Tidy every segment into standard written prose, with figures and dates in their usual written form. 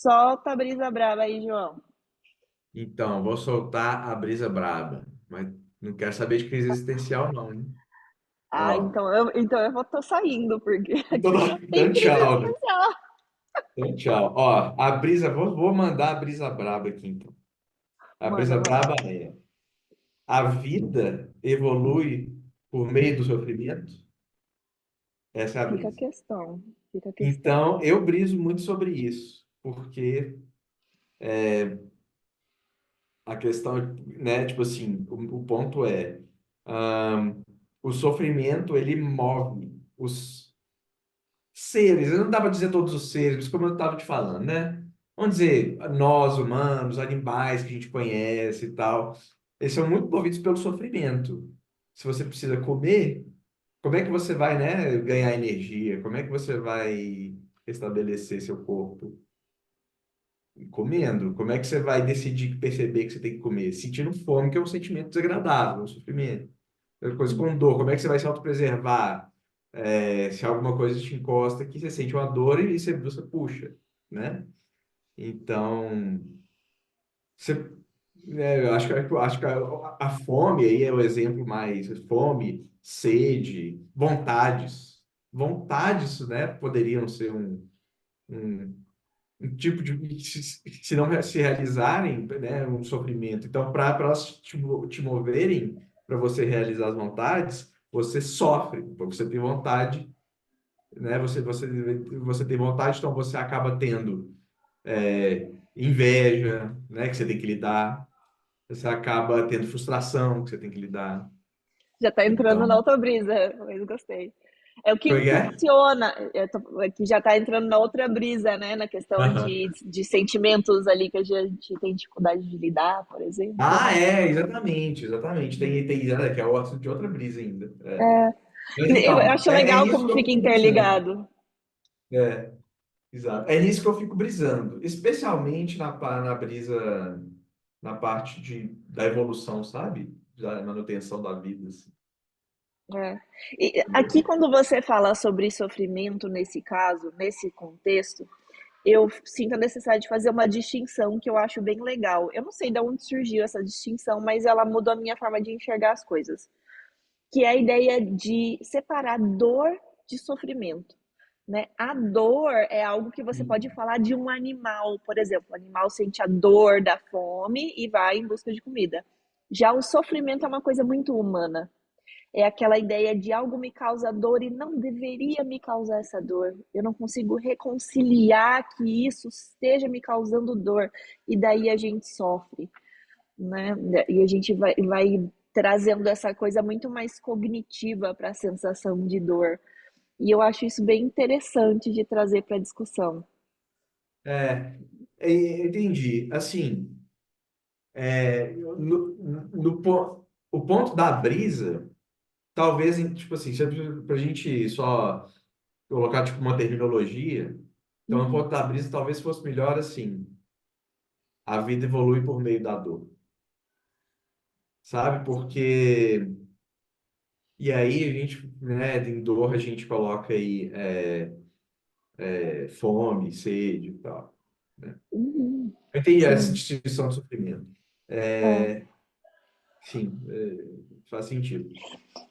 Solta a brisa braba aí, João. Então, vou soltar a brisa braba, mas não quero saber de crise existencial, não, hein? Ah, Ó, então eu vou tô saindo, porque então, aqui só tem então crise tchau, né? existencial. Então, tchau. Ó, a brisa, vou mandar a brisa braba aqui, então. A Manda, brisa manda. braba é: a vida evolui por meio do sofrimento? Essa é a Fica a brisa. questão. Fica a questão. Então, eu briso muito sobre isso, porque a questão, né, tipo assim, o ponto é, ahn, o sofrimento, ele move os seres, não dá para dizer todos os seres, mas como eu estava te falando, né? Vamos dizer, nós, humanos, animais que a gente conhece e tal, eles são muito movidos pelo sofrimento. Se você precisa comer, como é que você vai, né, ganhar energia? Como é que você vai estabelecer seu corpo? Comendo. Como é que você vai decidir, perceber que você tem que comer? Sentindo fome, que é um sentimento desagradável, um sofrimento. Outra coisa com dor, como é que você vai se autopreservar? Se alguma coisa te encosta que você sente uma dor e você puxa, né? Então, você, eu acho que a fome aí é o exemplo mais, fome, sede, vontades. Vontades, né, poderiam ser um um tipo de se não se realizarem, né, um sofrimento. Então, para elas te moverem para você realizar as vontades, você sofre, porque você tem vontade, né? Você tem vontade, então você acaba tendo inveja, né, que você tem que lidar. Você acaba tendo frustração, que você tem que lidar. Já tá entrando na Então, outra brisa, mas gostei. É o que como é que é? impulsiona, que já tá entrando na outra brisa, né? Na questão Aham. de sentimentos ali que a gente tem dificuldade de lidar, por exemplo, Ah, né? exatamente, exatamente. Que é o assunto de outra brisa ainda. É, Mas eu então, acho é legal nisso como que eu fica fico brisando. interligado. É, exato. É nisso que eu fico brisando, especialmente na brisa, na parte da evolução, sabe? Da manutenção da vida, assim. É. E aqui, quando você fala sobre sofrimento nesse caso, nesse contexto, eu sinto a necessidade de fazer uma distinção que eu acho bem legal. Eu não sei de onde surgiu essa distinção, mas ela mudou a minha forma de enxergar as coisas. Que é a ideia de separar dor de sofrimento. Né? A dor é algo que você pode Sim. falar de um animal, por exemplo. O animal sente a dor da fome e vai em busca de comida. Já o sofrimento é uma coisa muito humana. É aquela ideia de algo me causa dor e não deveria me causar essa dor. Eu não consigo reconciliar que isso esteja me causando dor. E daí a gente sofre, né? E a gente vai trazendo essa coisa muito mais cognitiva para a sensação de dor. E eu acho isso bem interessante de trazer para a discussão. É, entendi. Assim, o ponto da brisa, talvez, tipo assim, para a gente só colocar tipo uma terminologia, então o Uhum. ponto da brisa talvez fosse melhor assim, a vida evolui por meio da dor, sabe? Porque e aí a gente, né, em dor a gente coloca aí fome, sede e tal, né? Uhum. Eu entendi essa Sim. distinção do sofrimento. É. Sim, faz sentido.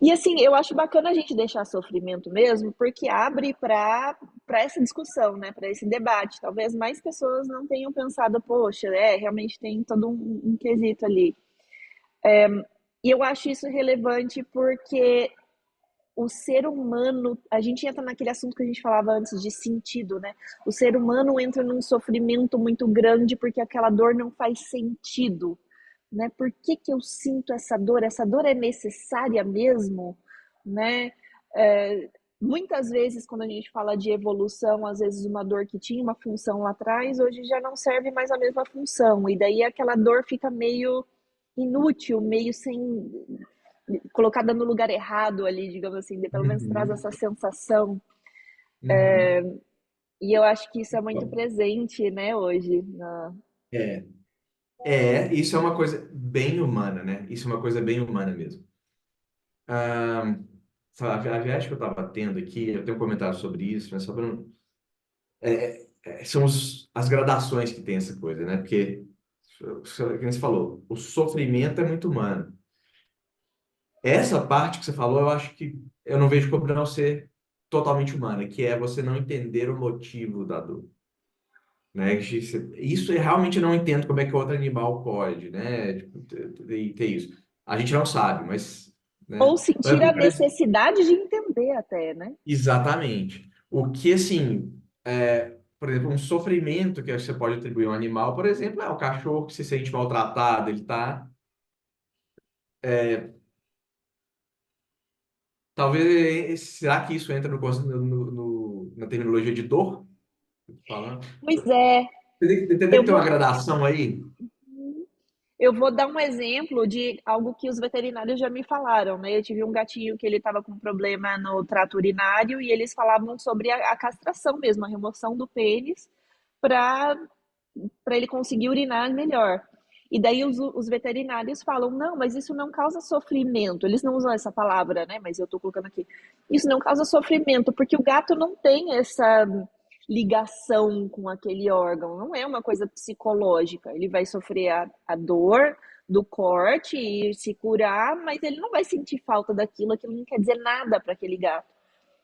E assim, eu acho bacana a gente deixar sofrimento mesmo, porque abre para essa discussão, né, para esse debate. Talvez mais pessoas não tenham pensado, poxa, realmente tem todo um quesito ali. E eu acho isso relevante porque o ser humano, a gente entra naquele assunto que a gente falava antes de sentido, né? O ser humano entra num sofrimento muito grande porque aquela dor não faz sentido, né? Por que que eu sinto essa dor? Essa dor é necessária mesmo, né? É, muitas vezes, quando a gente fala de evolução, às vezes uma dor que tinha uma função lá atrás, hoje já não serve mais a mesma função, e daí aquela dor fica meio inútil, meio sem colocada no lugar errado ali, digamos assim, pelo menos traz Uhum, essa sensação. uhum. E eu acho que isso é muito presente, né, hoje. É, isso é uma coisa bem humana, né? Isso é uma coisa bem humana mesmo. Ah, sei lá, a viagem que eu estava tendo aqui, eu tenho um comentário sobre isso, mas só para não... são as gradações que tem essa coisa, né? Porque, como você falou, o sofrimento é muito humano. Essa parte que você falou, eu acho que eu não vejo como não ser totalmente humana, que é você não entender o motivo da dor, né? Isso eu realmente não entendo como é que outro animal pode, né? Tipo, ter isso. A gente não sabe, mas, Ou né? sentir a necessidade de entender até, né? Exatamente. O que, assim, por exemplo, um sofrimento que você pode atribuir a um animal, por exemplo, é o cachorro que se sente maltratado, ele tá, talvez, será que isso entra na terminologia de dor? Que eu tô falando. Pois é, Tem que eu ter uma vou, gradação aí. eu vou dar um exemplo de algo que os veterinários já me falaram, né? Eu tive um gatinho que ele estava com problema no trato urinário e eles falavam sobre a castração mesmo, a remoção do pênis para ele conseguir urinar melhor. E daí os veterinários falam, não, mas isso não causa sofrimento. Eles não usam essa palavra, né? Mas eu estou colocando aqui. Isso não causa sofrimento, porque o gato não tem essa ligação com aquele órgão. Não é uma coisa psicológica. Ele vai sofrer a dor do corte e se curar, mas ele não vai sentir falta daquilo. Aquilo não quer dizer nada para aquele gato.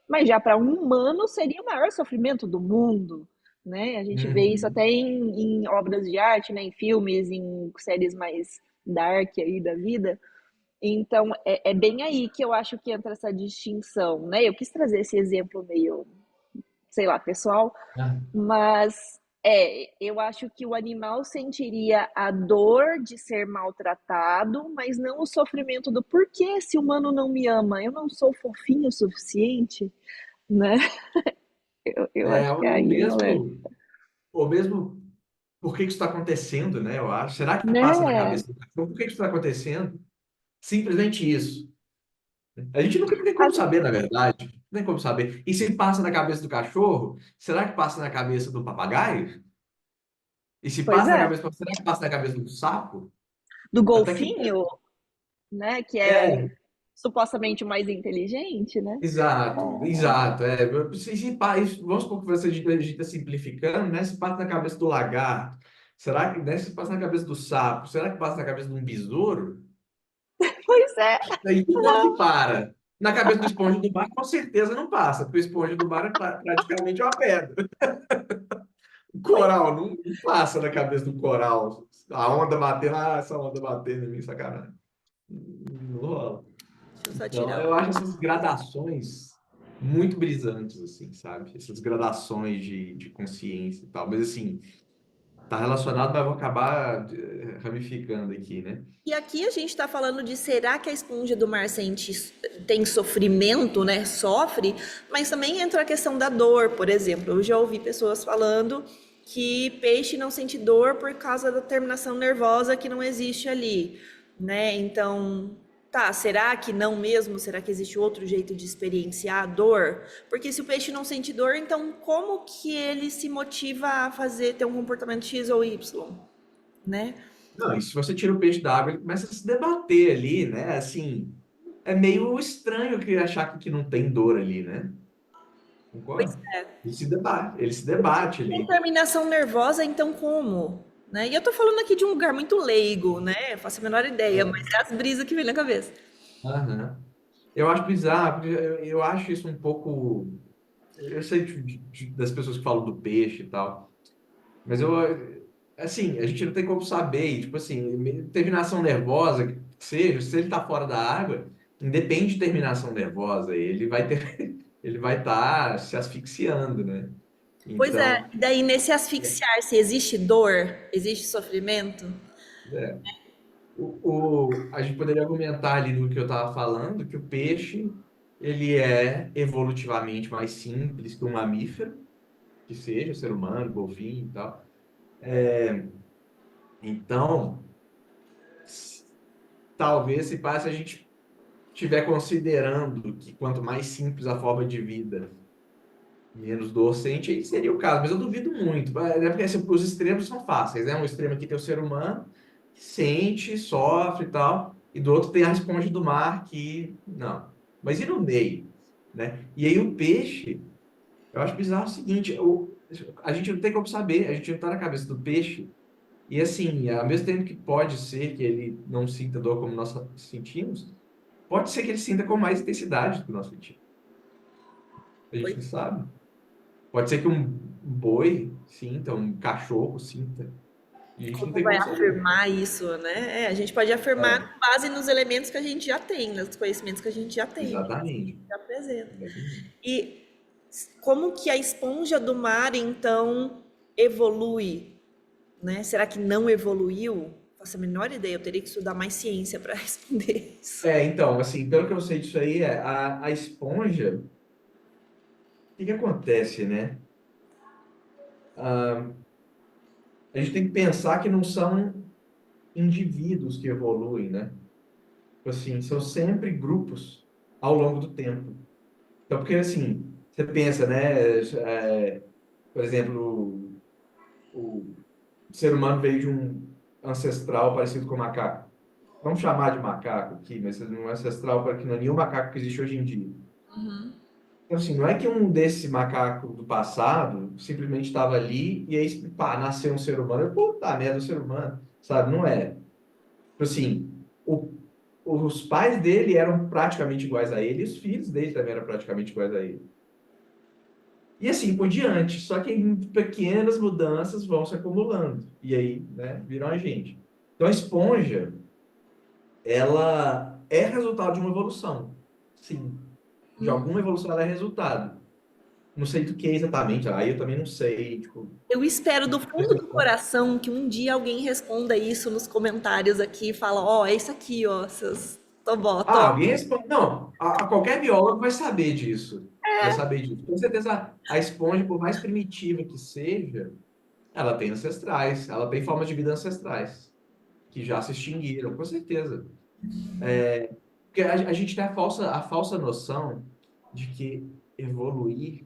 Mas já para um humano seria o maior sofrimento do mundo, né? A gente vê isso Uhum. até em obras de arte, né? Em filmes, em séries mais dark aí da vida. Então é bem aí que eu acho que entra essa distinção, né? Eu quis trazer esse exemplo meio, sei lá, pessoal, Ah, mas eu acho que o animal sentiria a dor de ser maltratado, mas não o sofrimento do porquê esse humano não me ama, eu não sou fofinho o suficiente, né? Eu acho que ou aí rolê. mesmo, por que que isso está acontecendo, né? Eu acho. Será que passa na Né? cabeça do cachorro? Por que que isso está acontecendo? Simplesmente isso. A gente nunca tem como As- saber, na verdade. Não tem como saber. E se passa na cabeça do cachorro, será que passa na cabeça do papagaio? E se Pois passa na é. cabeça, será que passa na cabeça do sapo? Do Até que ponto? golfinho, né? Que é É, supostamente o mais inteligente, né? exato, exato. Vamos supor que a gente está simplificando, né? Se passa na cabeça do lagarto, será que, né, se passa na cabeça do sapo, será que passa na cabeça de um besouro? Pois é. Aí que ponto que para? Na cabeça do esponja do bar, com certeza não passa, porque o esponja do bar é praticamente uma pedra. O Pois coral não passa na cabeça do coral. A onda batendo, essa onda batendo em mim, sacanagem. Não rola. deixa eu só Então, tirar eu o. acho essas gradações muito brisantes, assim, sabe? Essas gradações de consciência e tal. Mas, assim, tá relacionado, mas vou acabar ramificando aqui, né? E aqui a gente está falando de será que a esponja do mar tem sofrimento, né? Sofre, mas também entra a questão da dor, por exemplo. Eu já ouvi pessoas falando que peixe não sente dor por causa da terminação nervosa que não existe ali, né? Então, tá, será que não mesmo? Será que existe outro jeito de experienciar a dor? Porque se o peixe não sente dor, então como que ele se motiva a fazer ter um comportamento X ou Y, né? Não, e se você tira o peixe da água, ele começa a se debater ali, né? Assim, é meio estranho que achar que não tem dor ali, né? Pois Concorda? é. Ele se debate Tem ali. terminação nervosa, então como? Né? E eu tô falando aqui de um lugar muito leigo, né? Eu faço a menor ideia, mas É. é as brisas que vem na cabeça. Aham. Eu acho bizarro, porque eu acho isso um pouco. Eu sei das pessoas que falam do peixe e tal, mas assim, a gente não tem como saber, e, tipo assim, terminação nervosa, que seja, se ele tá fora da água, independe de terminação nervosa, ele vai ter, ele vai estar se asfixiando, né? Pois é, Então, e daí nesse asfixiar, se existe dor, existe sofrimento? é, a gente poderia argumentar ali no que eu estava falando, que o peixe, ele é evolutivamente mais simples que um mamífero, que seja ser humano, golfinho e tal. Então, talvez se passe a gente estiver considerando que quanto mais simples a forma de vida, menos dor sente, aí seria o caso. Mas eu duvido muito. Porque assim, os extremos são fáceis, né? Um extremo aqui tem o ser humano, que sente, sofre e tal, e do outro tem a esponja do mar, que não. Mas e no meio, né? E aí o peixe, eu acho bizarro o seguinte, a gente não tem como saber, a gente não tá na cabeça do peixe. E assim, ao mesmo tempo que pode ser que ele não sinta dor como nós sentimos, pode ser que ele sinta com mais intensidade do que nós sentimos. A gente Pois não sabe. Pode ser que um boi sinta, um cachorro sinta. E a gente não como tem vai como saber. afirmar isso, né? É, a gente pode afirmar É, com base nos elementos que a gente já tem, nos conhecimentos que a gente já tem, que exatamente. já apresenta. Exatamente. E como que a esponja do mar, então, evolui, né? Será que não evoluiu? Faço a menor ideia, eu teria que estudar mais ciência para responder isso. Então, assim, pelo que eu sei disso aí, a esponja, o que que acontece, né? Ah, a gente tem que pensar que não são indivíduos que evoluem, né? Tipo assim, são sempre grupos ao longo do tempo. Então, porque assim, você pensa, né? Por exemplo, o ser humano veio de um ancestral parecido com o macaco. Vamos chamar de macaco aqui, mas um ancestral para que não é nenhum macaco que existe hoje em dia. Então, assim, não é que um desse macaco do passado simplesmente estava ali e aí, pá, nasceu um ser humano. Puta merda, um ser humano, sabe? Não é. Tipo assim, os pais dele eram praticamente iguais a ele e os filhos dele também eram praticamente iguais a ele. E assim por diante. Só que em pequenas mudanças vão se acumulando. E aí, né, viram a gente. Então, a esponja, ela é resultado de uma evolução. Sim. De alguma evolução ela é resultado. Não sei do que exatamente, aí eu também não sei, tipo, Eu espero do fundo do coração que um dia alguém responda isso nos comentários aqui e fala, ó, é isso aqui, ó, seus tobó. alguém responde. Não, qualquer biólogo vai saber disso. Vai saber disso. Com certeza, a esponja, por mais primitiva que seja, ela tem ancestrais, ela tem formas de vida ancestrais, que já se extinguiram, com certeza. Porque a gente tem a falsa noção de que evoluir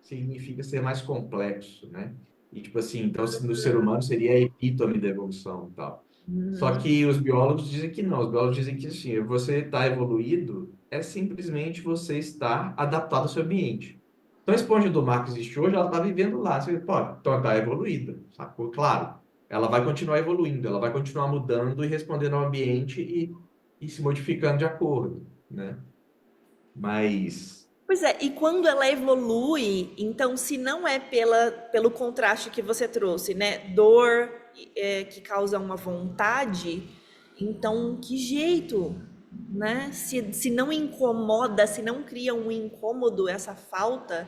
significa ser mais complexo, né? E, tipo assim, então, se no ser humano seria a epítome da evolução e tal. Só que os biólogos dizem que não. Os biólogos dizem que, assim, você está evoluído é simplesmente você estar adaptado ao seu ambiente. Então, a esponja do mar que existe hoje, ela está vivendo lá. Você, pô, então está evoluída, sacou? Claro, ela vai continuar evoluindo, ela vai continuar mudando e respondendo ao ambiente e se modificando de acordo, né? Mas... Pois é, e quando ela evolui, então, se não é pelo contraste que você trouxe, né? Dor que causa uma vontade, então que jeito, né? Se não incomoda, se não cria um incômodo essa falta,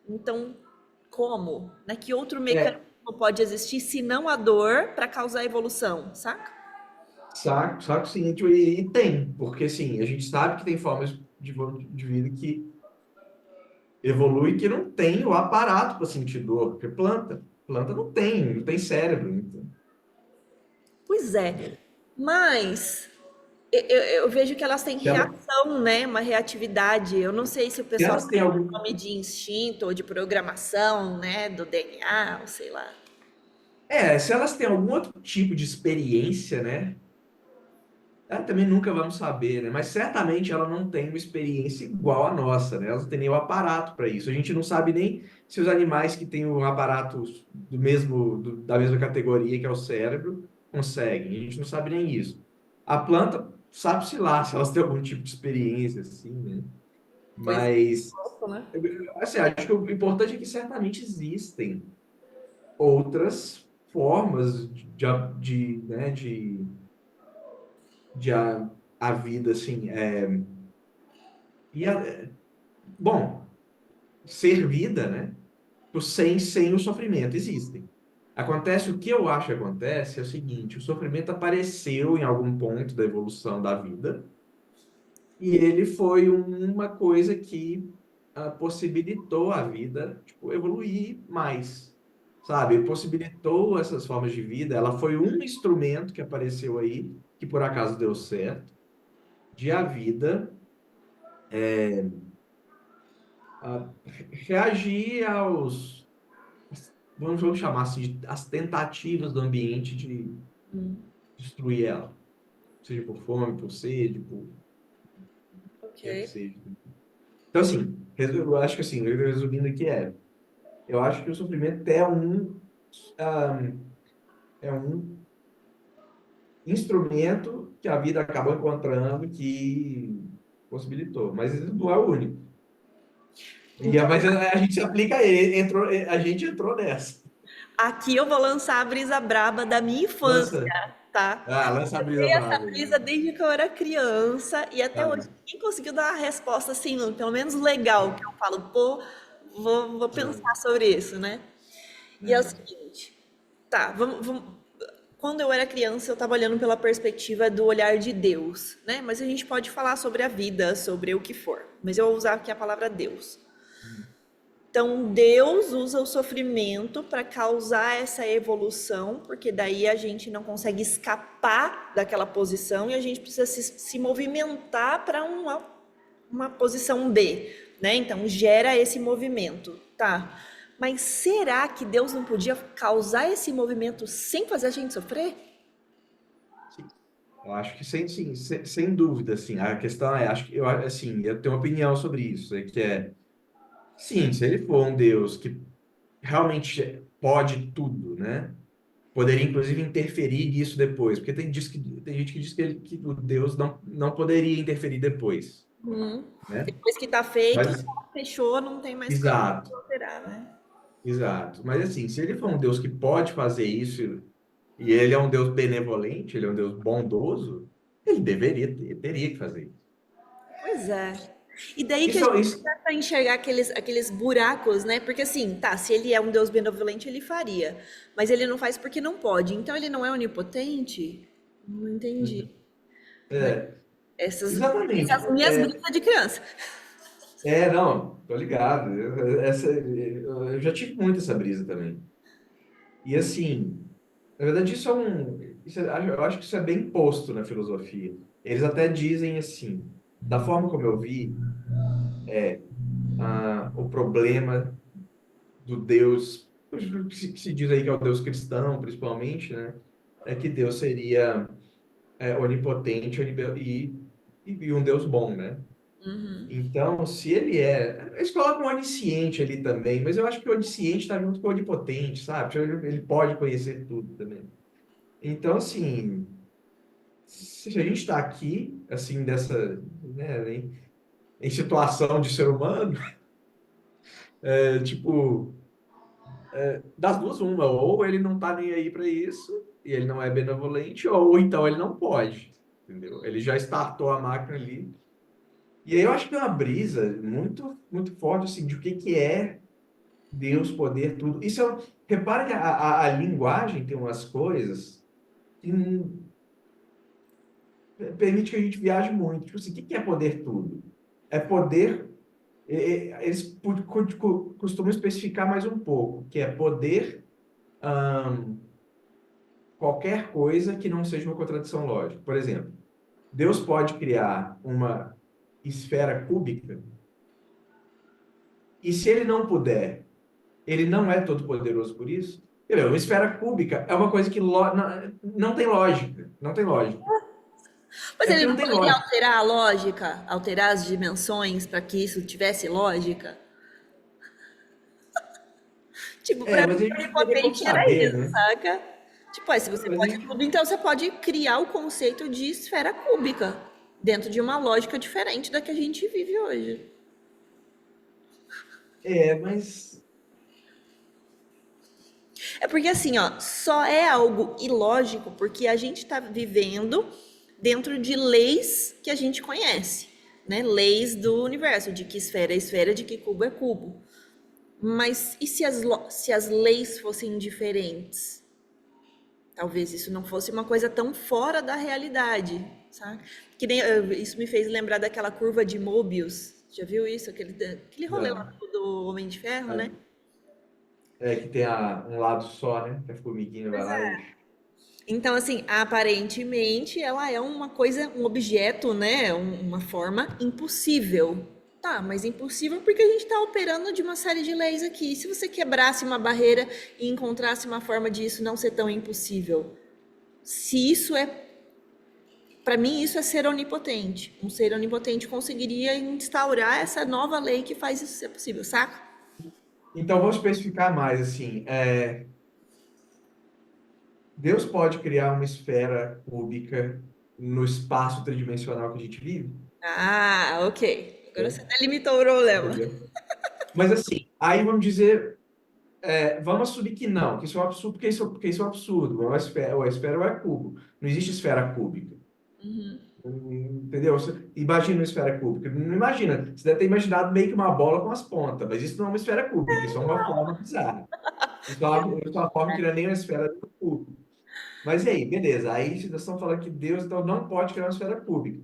então como? Né? Que outro É, mecanismo pode existir se não a dor para causar evolução, saca? saco sim, tipo, e tem, porque assim, a gente sabe que tem formas de vida que evolui que não tem o aparato para sentir dor, porque planta não tem cérebro, então. Pois é, mas eu vejo que elas têm Se ela- reação, né? Uma reatividade. Eu não sei se o se pessoal elas chama têm de algum, nome de instinto ou de programação, né? Do DNA, ou sei lá. se elas têm algum outro tipo de experiência, né? Também nunca vamos saber, né? Mas certamente ela não tem uma experiência igual à nossa, né? Elas não têm nem o aparato para isso. A gente não sabe nem se os animais que têm o aparato da mesma categoria que é o cérebro conseguem. A gente não sabe nem isso. A planta sabe-se lá se elas têm algum tipo de experiência, assim, né? Pois é, Mas, louco, né? assim, acho que o importante é que certamente existem outras formas né, de a vida, assim, e bom, ser vida, né? Sem o sofrimento, existem. Acontece, o que eu acho que acontece é o seguinte: o sofrimento apareceu em algum ponto da evolução da vida, e ele foi uma coisa que possibilitou a vida, tipo, evoluir mais, sabe? Possibilitou essas formas de vida. Ela foi um instrumento que apareceu aí, que por acaso deu certo, de a vida reagir vamos chamar assim, as tentativas do ambiente de destruir ela, seja por fome, por sede, por o Ok. que é que seja. Então, assim, eu acho que assim, resumindo aqui eu acho que o sofrimento ah, é um instrumento que a vida acabou encontrando que possibilitou, mas ele não é o único. Então, Mas a gente se aplica, a gente entrou nessa. aqui eu vou lançar a brisa braba da minha infância, Lança, tá? lança a brisa Tem essa brava aí. brisa desde que eu era criança e até hoje Ah, ninguém conseguiu dar uma resposta assim, pelo menos legal, que eu falo, pô, vou ah, pensar sobre isso, né? E é o ah. seguinte, tá, quando eu era criança, eu estava olhando pela perspectiva do olhar de Deus, né? Mas a gente pode falar sobre a vida, sobre o que for. Mas eu vou usar aqui a palavra Deus. Então, Deus usa o sofrimento para causar essa evolução, porque daí a gente não consegue escapar daquela posição e a gente precisa se movimentar para uma posição B, né? Então, gera esse movimento, tá? Mas será que Deus não podia causar esse movimento sem fazer a gente sofrer? Sim. Eu acho que sem dúvida, assim, a questão é, acho que assim, eu tenho uma opinião sobre isso, sim, se ele for um Deus que realmente pode tudo, né? Poderia inclusive interferir nisso depois, porque tem gente que diz que o Deus não poderia interferir depois, Hum. né? Depois que tá feito, Mas já fechou, não tem mais como exato, alterar, né? exato. Mas assim, se ele for um Deus que pode fazer isso e ele é um Deus benevolente, ele é um Deus bondoso, ele teria que fazer isso. Pois é. E daí que a Isso, gente isso, começa a enxergar aqueles buracos, né? Porque assim, tá, se ele é um Deus benevolente, ele faria. Mas ele não faz porque não pode. Então ele não é onipotente? Não entendi, né? é, exatamente. Essas minhas brisas de criança. Não, tô ligado. Eu já tive muito essa brisa também. E assim, na verdade, eu acho que isso é bem posto na filosofia. Eles até dizem assim, da forma como eu vi, o problema do Deus, que se diz aí que é o Deus cristão, principalmente, né? É que Deus seria onipotente e um Deus bom, né? Então, se ele eles colocam onisciente ali também, mas eu acho que o onisciente está junto com o onipotente, sabe? Ele pode conhecer tudo também. Então, assim, se a gente está aqui, assim, né, em situação de ser humano, tipo, das duas, uma, ou ele não tá nem aí para isso, e ele não é benevolente, ou então ele não pode, entendeu? Ele já startou a máquina ali. E aí eu acho que é uma brisa muito, muito forte, assim, de o que é Deus, poder, tudo. Repara que a linguagem tem umas coisas que permite que a gente viaje muito. Tipo assim, o que é poder tudo? É poder. Eles costumam especificar mais um pouco, que é poder qualquer coisa que não seja uma contradição lógica. Por exemplo, Deus pode criar uma esfera cúbica, e se ele não puder, ele não é todo poderoso por isso? Entendeu? Uma esfera cúbica é uma coisa que não tem lógica. Não tem lógica. Mas É ele porque não não tem poderia lógica. alterar a lógica, alterar as dimensões para que isso tivesse lógica? Tipo, pra mim, Mas a gente não teria como onipotente era saber, isso, né? saca? Tipo, se você Mas a pode gente... tudo, então você pode criar o conceito de esfera cúbica dentro de uma lógica diferente da que a gente vive hoje. Mas... É porque assim, ó, só é algo ilógico porque a gente está vivendo dentro de leis que a gente conhece, né? Leis do universo, de que esfera é esfera, de que cubo é cubo. Mas e se as leis fossem diferentes? Talvez isso não fosse uma coisa tão fora da realidade, sabe? Que nem, isso me fez lembrar daquela curva de Mobius. Já viu isso? Aquele rolê lá Não. do Homem de Ferro, né? Que tem um lado só, né? Que a formiguinha vai lá e... Então, assim, aparentemente ela é uma coisa, um objeto, né? Uma forma impossível. Tá, mas impossível porque a gente está operando de uma série de leis aqui. E se você quebrasse uma barreira e encontrasse uma forma de isso não ser tão impossível? Se isso é, para mim, isso é ser onipotente. Um ser onipotente conseguiria instaurar essa nova lei que faz isso ser possível, saca? Então, vamos especificar mais, assim, Deus pode criar uma esfera cúbica no espaço tridimensional que a gente vive? Ah, ok. Agora você Entendeu? delimitou o problema. Entendeu? Mas, assim, aí vamos dizer, vamos assumir que não, que isso é um absurdo, porque isso é um absurdo. Uma esfera é cubo. Não existe esfera cúbica. Entendeu? Imagina uma esfera cúbica. Não imagina. Você deve ter imaginado meio que uma bola com as pontas, mas isso não é uma esfera cúbica, isso é uma forma bizarra. Isso é uma forma que não é nem uma esfera cúbica. Mas e aí, beleza. Aí vocês estão falando que Deus então não pode criar uma esfera cúbica.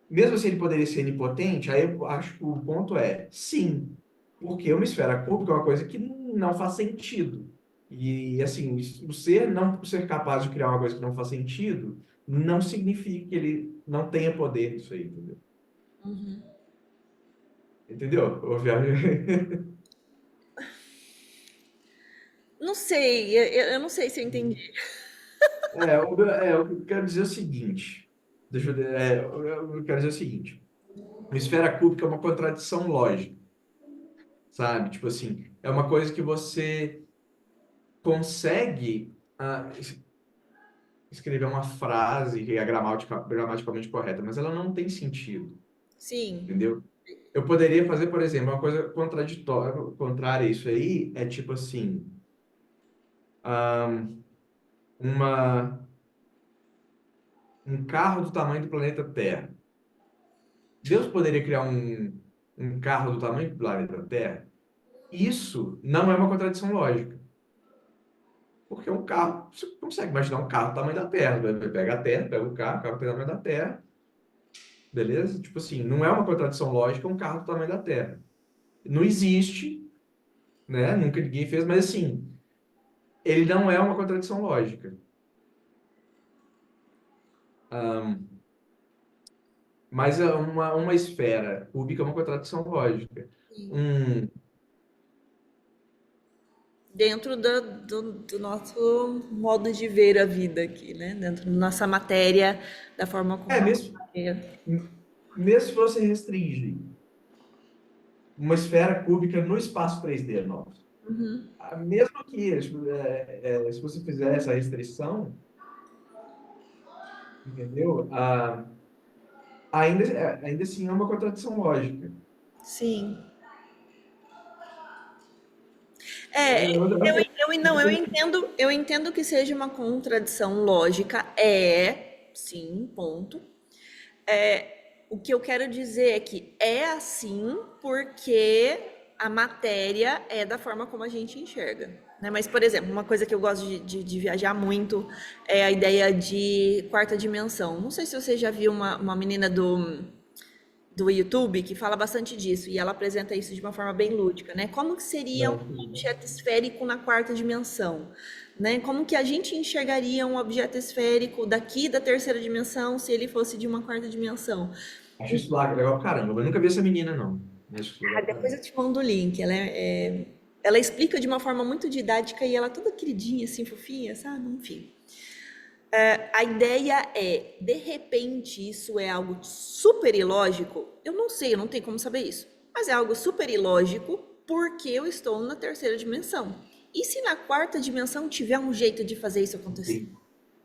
Mesmo assim, ele poderia ser onipotente, aí eu acho que o ponto é sim, porque uma esfera cúbica é uma coisa que não faz sentido. E assim, o ser não ser capaz de criar uma coisa que não faz sentido não significa que ele não tenha poder nisso aí, entendeu? Entendeu? Não sei, eu não sei se eu entendi. O que eu quero dizer é o seguinte. Eu quero dizer o seguinte. Uma esfera cúbica é uma contradição lógica, sabe? Tipo assim, é uma coisa que você consegue escrever uma frase que é gramaticalmente correta, mas ela não tem sentido, Sim, entendeu? Eu poderia fazer, por exemplo, uma coisa contraditória, contrária a isso aí, é tipo assim, ahn, uma, um carro do tamanho do planeta Terra. Deus poderia criar um carro do tamanho do planeta Terra? Isso não é uma contradição lógica. Porque um carro, você consegue imaginar um carro do tamanho da Terra. Pega a Terra, pega o carro tem o tamanho da Terra, beleza? Tipo assim, não é uma contradição lógica um carro do tamanho da Terra. Não existe, né? Nunca ninguém fez, mas assim, ele não é uma contradição lógica. Mas é uma esfera cúbica é uma contradição lógica. Um, dentro do nosso modo de ver a vida aqui, né? Dentro da nossa matéria, da forma como a mesmo, matéria. mesmo se você restringir uma esfera cúbica no espaço 3D nosso, mesmo que se você fizer essa restrição, entendeu? Ainda assim é uma contradição lógica. Sim. Eu, É, eu, eu, eu, eu, não, eu- eu- eu entendo que seja uma contradição lógica, sim, ponto. O que eu quero dizer é que é assim porque a matéria é da forma como a gente enxerga, né? Mas, por exemplo, uma coisa que eu gosto de viajar muito é a ideia de quarta dimensão. Não sei se você já viu uma menina do YouTube que fala bastante disso e ela apresenta isso de uma forma bem lúdica, né? Como que seria um não, objeto esférico na quarta dimensão, né? Como que a gente enxergaria um objeto esférico daqui da terceira dimensão se ele fosse de uma quarta dimensão? acho isso lá legal, caramba. Eu nunca vi essa menina, não. Acho isso Ah, legal, depois caramba. eu te mando o link. Ela explica de uma forma muito didática e ela é toda queridinha, assim, fofinha, sabe? Enfim. A ideia é, de repente, isso é algo super ilógico? Eu não sei, eu não tenho como saber isso. Mas é algo super ilógico porque eu estou na terceira dimensão. E se na quarta dimensão tiver um jeito de fazer isso acontecer? Sim.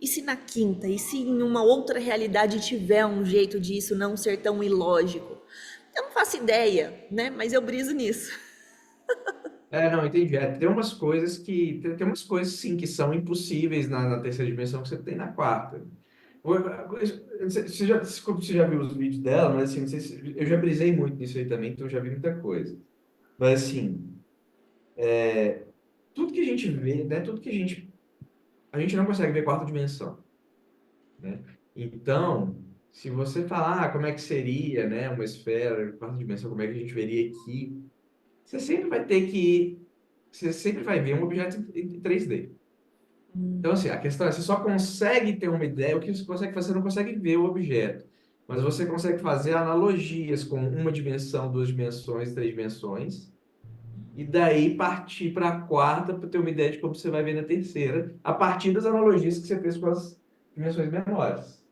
E se na quinta? E se em uma outra realidade tiver um jeito disso não ser tão ilógico? Eu não faço ideia, né? Mas eu briso nisso. Não, entendi. Tem umas coisas sim que são impossíveis na terceira dimensão que você tem na quarta. Você já viu os vídeos dela, mas assim, não sei eu já brisei muito nisso aí também, então eu já vi muita coisa. Mas assim, tudo que a gente vê, né, a gente não consegue ver quarta dimensão, né? Então, se você falar como é que seria, né, uma esfera, quarta dimensão, como é que a gente veria aqui, você sempre vai ter que, você sempre vai ver um objeto em 3D. Então, assim, a questão é, você só consegue ter uma ideia, o que você consegue fazer, você não consegue ver o objeto, mas você consegue fazer analogias com uma dimensão, duas dimensões, três dimensões, e daí partir para a quarta para ter uma ideia de como você vai ver na terceira, a partir das analogias que você fez com as dimensões menores.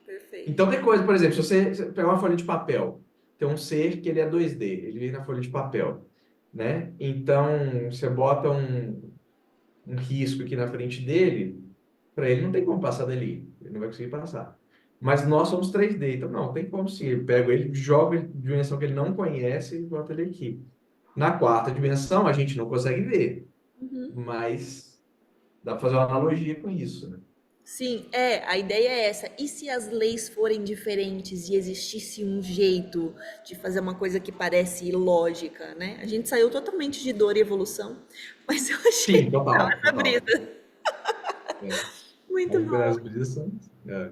Perfeito. Então, tem coisa, por exemplo, se você pegar uma folha de papel, tem um ser que ele é 2D, ele vem na folha de papel. né? Então, você bota um risco aqui na frente dele, para ele não tem como passar dali, ele não vai conseguir passar. Mas nós somos 3D, então não, tem como sim. Eu pego ele, jogo ele de dimensão que ele não conhece e boto ele aqui. Na quarta dimensão, a gente não consegue ver, Uhum. mas dá para fazer uma analogia com isso, né? Sim, a ideia é essa. E se as leis forem diferentes e existisse um jeito de fazer uma coisa que parece ilógica, né? A gente saiu totalmente de dor e evolução, mas eu achei Sim, legal total, essa total. brisa. É. Muito As bom. brisas são... é.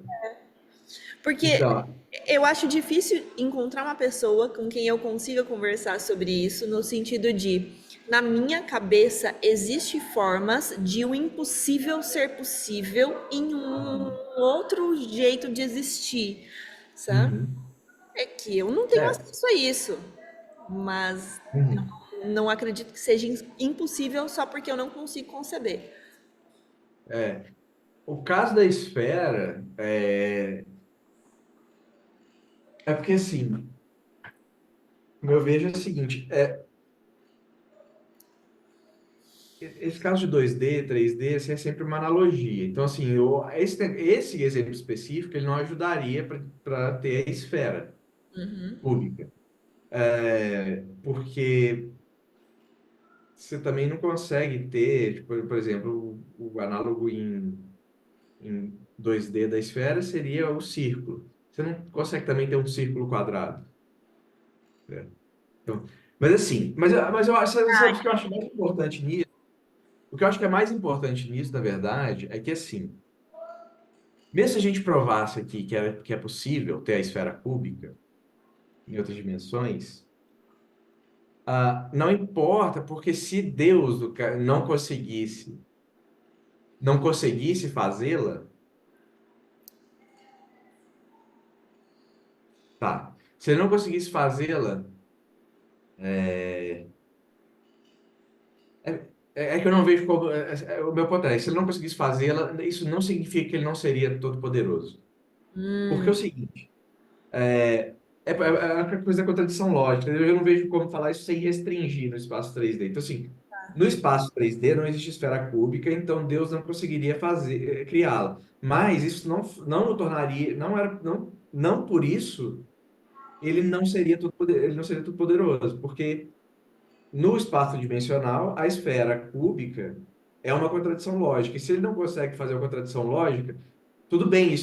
Porque Então, eu acho difícil encontrar uma pessoa com quem eu consiga conversar sobre isso, no sentido de, na minha cabeça, existe formas de o impossível ser possível em um uhum, outro jeito de existir, sabe? uhum, É que eu não tenho é, acesso a isso, mas uhum, não acredito que seja impossível só porque eu não consigo conceber. é. O caso da esfera é porque, assim, como eu vejo é o seguinte, esse caso de 2D, 3D, assim, é sempre uma analogia. Então, assim, esse exemplo específico, ele não ajudaria para ter a esfera cúbica. Porque você também não consegue ter, tipo, por exemplo, o análogo em 2D da esfera seria o círculo. Você não consegue também ter um círculo quadrado, né? Então, mas assim, mas eu acho, sabe o que eu acho mais importante nisso? O que eu acho que é mais importante nisso, na verdade, é que assim, mesmo se a gente provasse aqui que é possível ter a esfera cúbica em outras dimensões, não importa, porque se Deus não conseguisse fazê-la, tá. Se ele não conseguisse fazê-la, é que eu não vejo como. O meu ponto é, se ele não conseguisse fazê-la, isso não significa que ele não seria todo-poderoso. Porque é o seguinte, é a coisa da contradição lógica. Eu não vejo como falar isso sem restringir no espaço 3D. Então, assim, no espaço 3D não existe esfera cúbica, então Deus não conseguiria criá-la. Mas isso não o tornaria, não era, não por isso ele não seria todo poderoso, porque no espaço dimensional, a esfera cúbica é uma contradição lógica. E se ele não consegue fazer uma contradição lógica, tudo bem,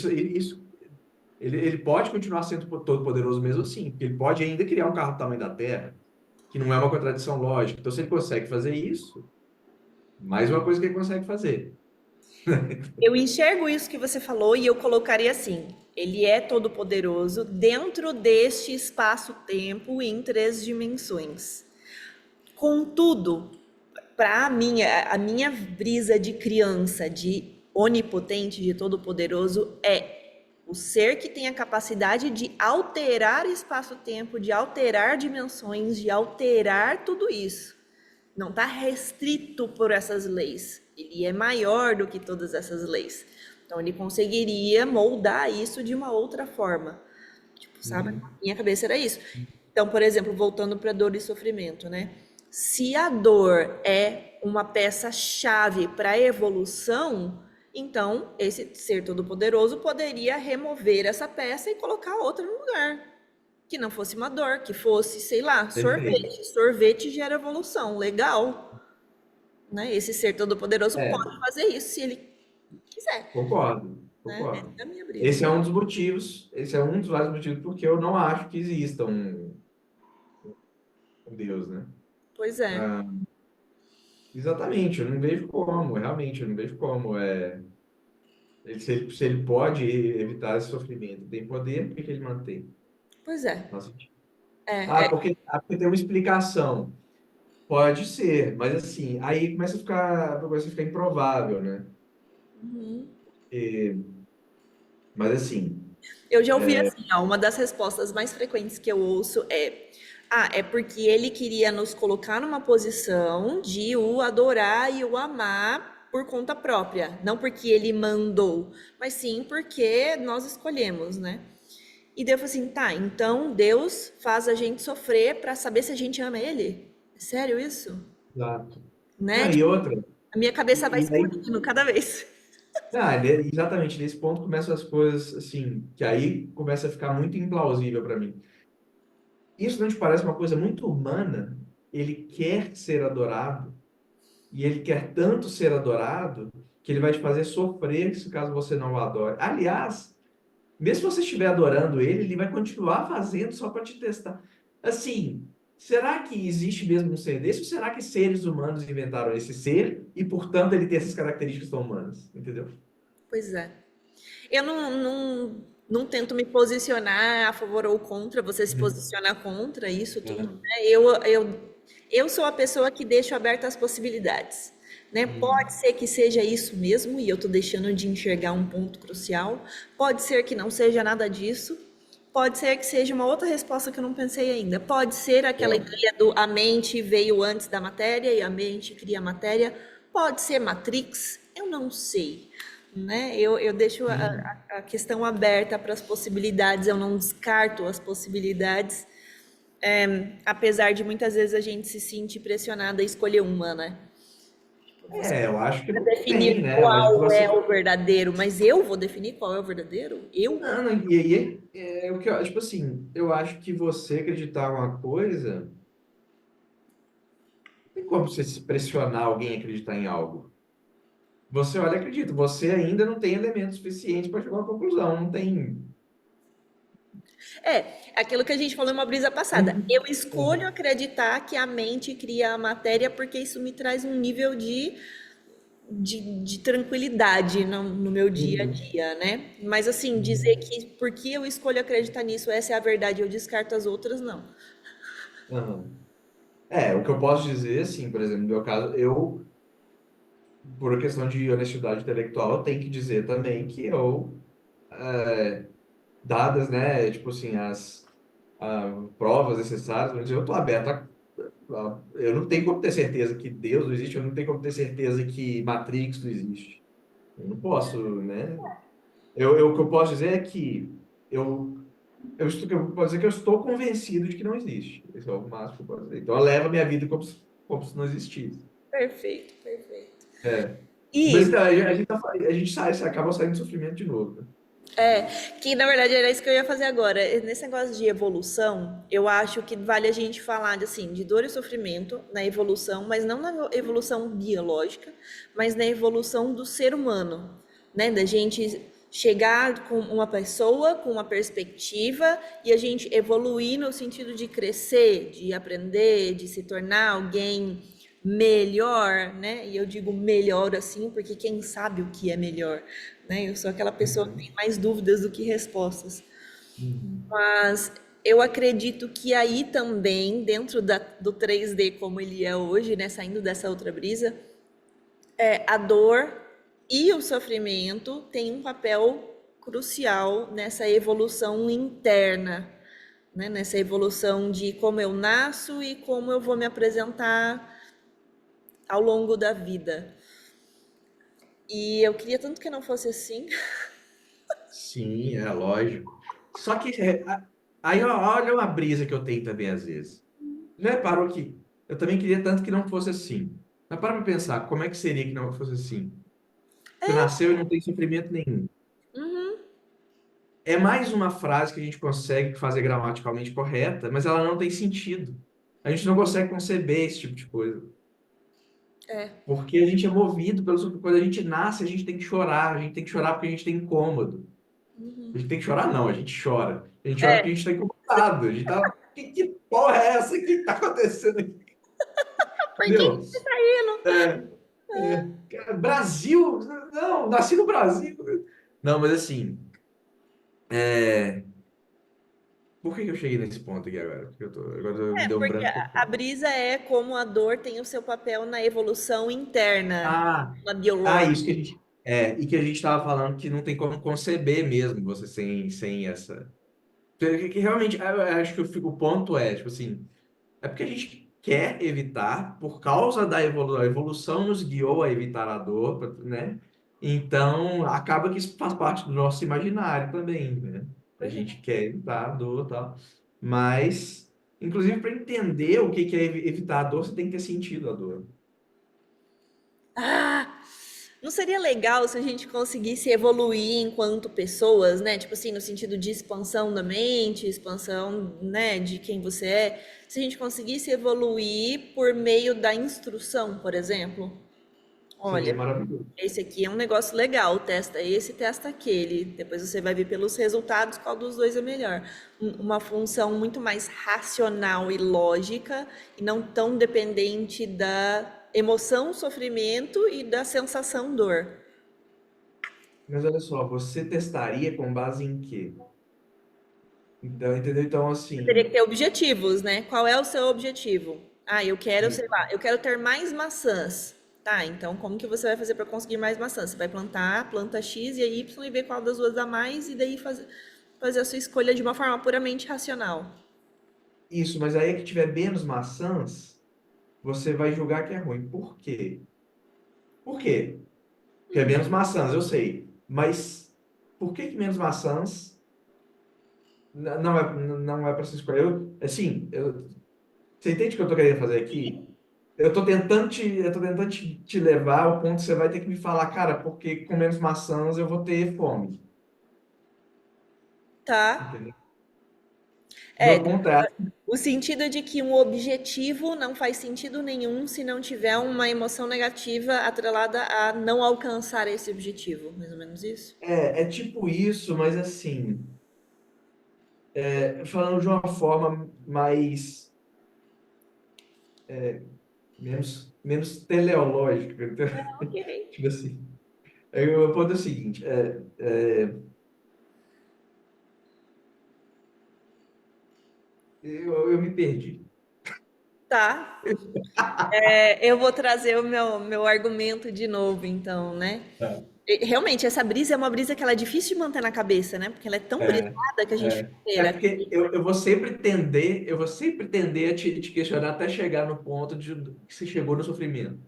ele pode continuar sendo todo poderoso mesmo assim, porque ele pode ainda criar um carro do tamanho da Terra, que não é uma contradição lógica. Então, se ele consegue fazer isso, mais uma coisa que ele consegue fazer. Eu enxergo isso que você falou e eu colocaria assim: ele é todo-poderoso dentro deste espaço-tempo em 3 dimensões. Contudo, para a minha brisa de criança, de onipotente, de todo-poderoso, é o ser que tem a capacidade de alterar espaço-tempo, de alterar dimensões, de alterar tudo isso. Não está restrito por essas leis. Ele é maior do que todas essas leis. Então ele conseguiria moldar isso de uma outra forma. Tipo, sabe? Na Uhum. minha cabeça era isso. Então, por exemplo, voltando para dor e sofrimento, né? Se a dor é uma peça-chave para a evolução, então esse ser todo-poderoso poderia remover essa peça e colocar outra no lugar. Que não fosse uma dor, que fosse, sei lá, Perfeito. sorvete. Sorvete gera evolução, legal, né? Esse ser todo-poderoso É, pode fazer isso se ele quiser, concordo, né? Essa concordo. é a minha brisa. Esse é um dos vários motivos porque eu não acho que exista um Deus, né? Pois é, Ah, exatamente, eu não vejo como, realmente, eu não vejo como. Se ele pode evitar esse sofrimento, tem poder, por que que ele mantém? pois é. Nossa, É, é. porque tem uma explicação. Pode ser, mas assim, aí começa a ficar improvável, né? E- mas assim, Eu já ouvi assim, ó, uma das respostas mais frequentes que eu ouço é porque ele queria nos colocar numa posição de o adorar e o amar por conta própria, não porque ele mandou, mas sim porque nós escolhemos, né? E daí eu falei assim, tá, então Deus faz a gente sofrer para saber se a gente ama ele? Sério isso? Exato. Né? Não, e Tipo, outra, a minha cabeça vai e aí, explodindo cada vez. exatamente, nesse ponto começam as coisas, assim, que aí começa a ficar muito implausível para mim. Isso não te parece uma coisa muito humana? Ele quer ser adorado, e ele quer tanto ser adorado, que ele vai te fazer sofrer se caso você não o adore. Aliás, mesmo se você estiver adorando ele, ele vai continuar fazendo só para te testar. Assim, será que existe mesmo um ser desse? Ou será que seres humanos inventaram esse ser e, portanto, ele tem essas características tão humanas? Entendeu? Pois é. Eu não tento me posicionar a favor ou contra, você se Uhum. posiciona contra isso tudo, Uhum. né? Eu sou a pessoa que deixa abertas as possibilidades, né? Pode Uhum. ser que seja isso mesmo, e eu tô deixando de enxergar um ponto crucial. Pode ser que não seja nada disso. Pode ser que seja uma outra resposta que eu não pensei ainda. Pode ser aquela Ó. ideia do a mente veio antes da matéria e a mente cria a matéria. Pode ser Matrix, eu não sei, né? Eu deixo Uhum. a questão aberta para as possibilidades, eu não descarto as possibilidades, apesar de muitas vezes a gente se sentir pressionada a escolher uma, né? Você Eu acho que vai não definir tem, né? Eu acho que qual é você. o verdadeiro, mas eu vou definir qual é o verdadeiro? Eu? Não, não, e aí o que eu, tipo assim, eu acho que você acreditar uma coisa, não tem como você se pressionar alguém a acreditar em algo. Você olha e acredita, você ainda não tem elementos suficientes para chegar a uma conclusão, não tem. É, aquilo que a gente falou em uma brisa passada. Uhum. Eu escolho Uhum. acreditar que a mente cria a matéria porque isso me traz um nível de tranquilidade no meu dia a Uhum. dia, né? Mas assim, dizer Uhum. que porque eu escolho acreditar nisso, essa é a verdade, eu descarto as outras, não. Uhum. O que eu posso dizer, assim, por exemplo, no meu caso, eu, por questão de honestidade intelectual, eu tenho que dizer também que eu, dadas, né, tipo assim, provas necessárias, mas eu estou aberto eu não tenho como ter certeza que Deus não existe, eu não tenho como ter certeza que Matrix não existe. Eu não posso, né? O que eu posso dizer é que eu posso dizer que eu estou convencido de que não existe. Esse é o máximo que eu posso dizer. Então, eu levo a minha vida como se não existisse. Perfeito, perfeito. É. Mas E então, a gente acaba saindo do sofrimento de novo, né? é, que na verdade era isso que eu ia fazer agora. Nesse negócio de evolução, eu acho que vale a gente falar de, assim, de dor e sofrimento na evolução, mas não na evolução biológica, mas na evolução do ser humano, né? Da gente chegar com uma pessoa, com uma perspectiva e a gente evoluir no sentido de crescer, de aprender, de se tornar alguém melhor, né? E eu digo melhor assim, porque quem sabe o que é melhor, né? Eu sou aquela pessoa que tem Uhum. mais dúvidas do que respostas. Uhum. Mas eu acredito que aí também, dentro do 3D como ele é hoje, né? Saindo dessa outra brisa, a dor e o sofrimento têm um papel crucial nessa evolução interna, né? Nessa evolução de como eu nasço e como eu vou me apresentar ao longo da vida. E eu queria tanto que não fosse assim. Sim, é lógico. Só que aí, ó, olha uma brisa que eu tenho também às vezes. Já reparou que eu também queria tanto que não fosse assim. Mas para pensar, como é que seria que não fosse assim? Você nasceu e não tem sofrimento nenhum. É mais uma frase que a gente consegue fazer gramaticalmente correta, mas ela não tem sentido. A gente não consegue conceber esse tipo de coisa. É, Porque a gente é movido pelo sofrimento. Quando a gente nasce, a gente tem que chorar. A gente tem que chorar porque a gente tem incômodo. A gente tem que chorar, não, a gente chora. A gente chora porque a gente está incomodado. A gente tá. Que porra é essa? O que está acontecendo aqui? por que Entendeu? que tá indo? Brasil? Não, nasci no Brasil. Não, mas assim, é, por que que eu cheguei nesse ponto aqui agora? Agora me deu um Porque branco a total. brisa é como a dor tem o seu papel na evolução interna, Ah, na biológica. isso que a gente. E que a gente estava falando que não tem como conceber mesmo você sem essa. Que realmente, eu acho que o ponto é, tipo assim, é porque a gente quer evitar, por causa da evolução, a evolução nos guiou a evitar a dor, né? Então, acaba que isso faz parte do nosso imaginário também, né? A Pois é. gente quer evitar a dor e tal. Mas, Inclusive, para entender o que é evitar a dor, você tem que ter sentido a dor. Ah, não seria legal se a gente conseguisse evoluir enquanto pessoas, né? Tipo assim, no sentido de expansão da mente, expansão, né, de quem você é. Se a gente conseguisse evoluir por meio da instrução, por exemplo. Seria Olha, maravilhoso. esse aqui é um negócio legal, testa esse, testa aquele. Depois você vai ver pelos resultados qual dos dois é melhor. Uma função muito mais racional e lógica e não tão dependente da emoção, sofrimento e da sensação dor. Mas olha só, você testaria com base em quê? Então, entendeu? Então, Você teria que assim, ter objetivos, né? Qual é o seu objetivo? Ah, eu quero, sei isso. lá, eu quero ter mais maçãs. Tá, então como que você vai fazer para conseguir mais maçãs? Você vai plantar, planta X e Y e ver qual das duas dá mais e daí fazer a sua escolha de uma forma puramente racional. Isso, mas aí é que tiver menos maçãs, você vai julgar que é ruim. Por quê? Por quê? Porque é menos maçãs, eu sei. Mas por que menos maçãs não é para se escolher? Assim, você entende o que eu estou querendo fazer aqui? Eu tô tentando te levar ao ponto que você vai ter que me falar, cara, porque com menos maçãs eu vou ter fome. Tá? Entendeu? É, Meu ponto é, o sentido de que um objetivo não faz sentido nenhum se não tiver uma emoção negativa atrelada a não alcançar esse objetivo. Mais ou menos isso? é tipo isso, mas assim, falando de uma forma mais, menos teleológica. Então, Ok. tipo assim, o ponto é o seguinte, eu me perdi. Tá. É, eu vou trazer o meu argumento de novo, então, né? Tá. Realmente, essa brisa é uma brisa que ela é difícil de manter na cabeça, né? Porque ela é tão É, brisada que a gente fica, é "Pera, porque eu vou sempre tender a te questionar até chegar no ponto de que você chegou no sofrimento.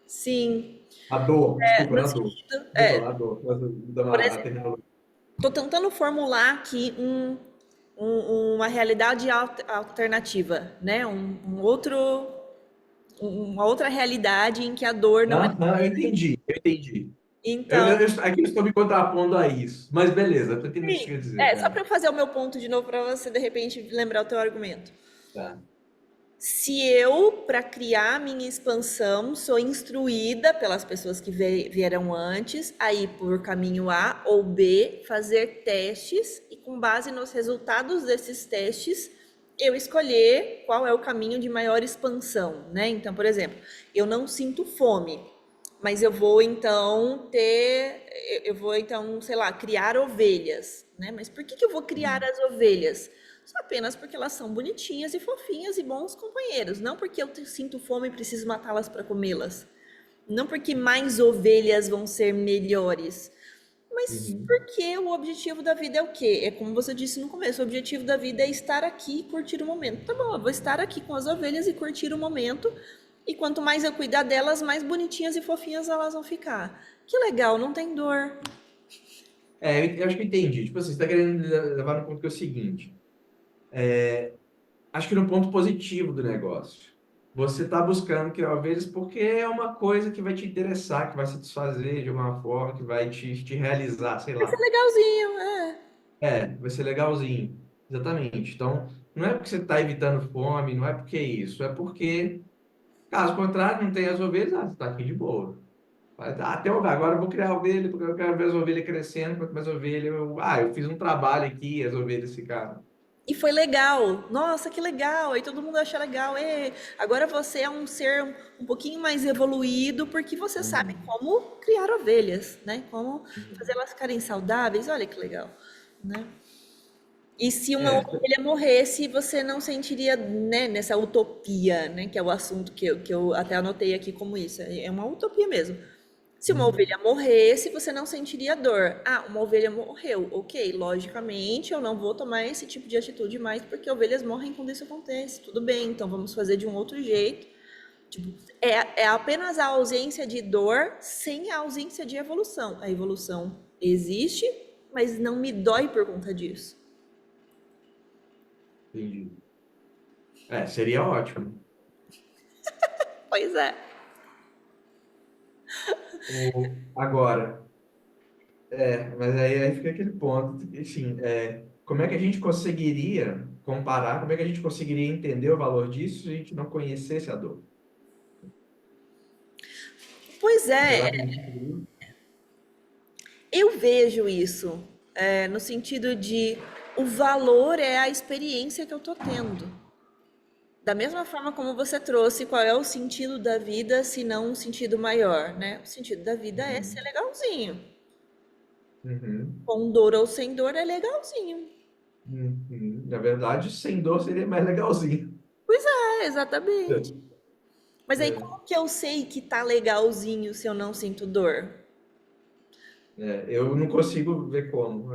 sim, A dor, desculpa, no na dor. sentido, Desculpa, a dor, mas dando por a exemplo, terminologia. tô tentando formular aqui uma realidade alternativa, né? Uma outra realidade em que a dor não é. Aham, eu entendi, eu entendi. Então, Aqui eu estou me contrapondo a isso. Mas beleza, eu tô entendendo o que você sim, quer dizer. só para eu fazer o meu ponto de novo para você de repente lembrar o teu argumento. Tá. Se eu, para criar a minha expansão, sou instruída pelas pessoas que vieram antes a ir por caminho A ou B, fazer testes e, com base nos resultados desses testes, eu escolher qual é o caminho de maior expansão, né? Então, por exemplo, eu não sinto fome, mas eu vou então, sei lá, criar ovelhas, né? Mas por que eu vou criar as ovelhas? Só apenas porque elas são bonitinhas e fofinhas e bons companheiros, não porque eu sinto fome e preciso matá-las para comê-las. Não porque mais ovelhas vão ser melhores, mas Uhum. porque o objetivo da vida é o quê? É como você disse no começo, o objetivo da vida é estar aqui e curtir o momento. Tá bom, eu vou estar aqui com as ovelhas e curtir o momento, e quanto mais eu cuidar delas, mais bonitinhas e fofinhas elas vão ficar. Que legal, não tem dor. Eu acho que eu entendi. Tipo assim, você está querendo levar no ponto que é o seguinte. Acho que no ponto positivo do negócio. Você está buscando criar ovelhas porque é uma coisa que vai te interessar, que vai satisfazer de alguma forma, que vai te realizar, sei Vai ser lá. legalzinho, é. Vai ser legalzinho. Exatamente. Então, não é porque você está evitando fome, não é porque é isso, é porque, caso contrário, não tem as ovelhas, você está aqui de boa. Até agora eu vou criar ovelha, porque eu quero ver as ovelhas crescendo, quanto mais ovelha, eu fiz um trabalho aqui, as ovelhas ficaram. E foi legal. Nossa, que legal. Aí todo mundo acha legal. Agora você é um ser um pouquinho mais evoluído porque você sabe Uhum. como criar ovelhas, né? Como fazer Uhum. elas ficarem saudáveis. Olha que legal, né? E se uma É, ovelha morresse, você não sentiria, né, nessa utopia, né? Que é o assunto que eu até anotei aqui como isso. É uma utopia mesmo. Se uma uhum. ovelha morresse, você não sentiria dor. Ah, uma ovelha morreu. Ok, logicamente eu não vou tomar esse tipo de atitude mais porque ovelhas morrem quando isso acontece. Tudo bem, então vamos fazer de um outro jeito. Tipo, é apenas a ausência de dor sem a ausência de evolução. A evolução existe, mas não me dói por conta disso. Entendi. Seria ótimo. Pois é. Agora, mas aí fica aquele ponto, assim, como é que a gente conseguiria comparar, como é que a gente conseguiria entender o valor disso se a gente não conhecesse a dor? Pois é, Será que a gente conseguiria? eu vejo isso, no sentido de o valor é a experiência que eu tô tendo. Da mesma forma como você trouxe, qual é o sentido da vida, se não um sentido maior, né? O sentido da vida é ser Uhum, legalzinho. uhum, Com dor ou sem dor é legalzinho. uhum. Na verdade, sem dor seria mais legalzinho. Pois é, exatamente. É, Mas aí é, como que eu sei que tá legalzinho se eu não sinto dor? eu não consigo ver como.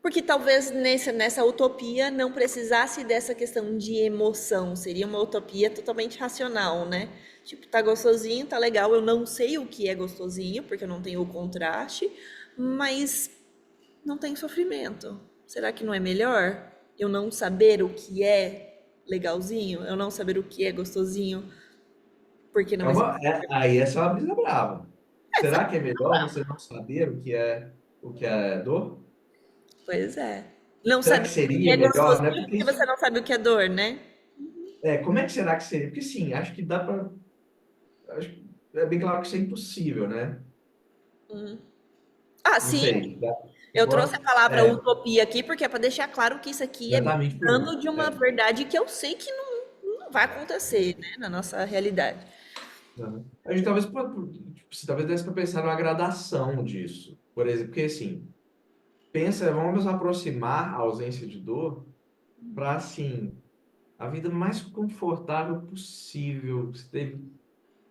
Porque talvez nessa utopia não precisasse dessa questão de emoção, seria uma utopia totalmente racional, né? Tipo, tá gostosinho, tá legal, eu não sei o que é gostosinho, porque eu não tenho o contraste, mas não tem sofrimento. Será que não é melhor eu não saber o que é legalzinho, eu não saber o que é gostosinho, porque não existe? Aí essa é uma brisa brava. Essa Será que é melhor não. você não saber o que é dor? Pois é. Não Será que saber o que seria é melhor, né? gostosinho Porque porque você isso, não sabe o que é dor, né? como é que será que seria? Porque sim, acho que dá para, acho que é bem claro que isso é impossível, né? Ah, Não sim. sei, Eu trouxe a concorda? palavra utopia aqui porque é para deixar claro que isso aqui é me Exatamente por dando isso. de uma verdade que eu sei que não vai acontecer, né, na nossa realidade. Aham. A gente tipo, talvez desse para pensar numa gradação disso. Por exemplo, porque assim, vamos aproximar a ausência de dor para assim, a vida mais confortável possível.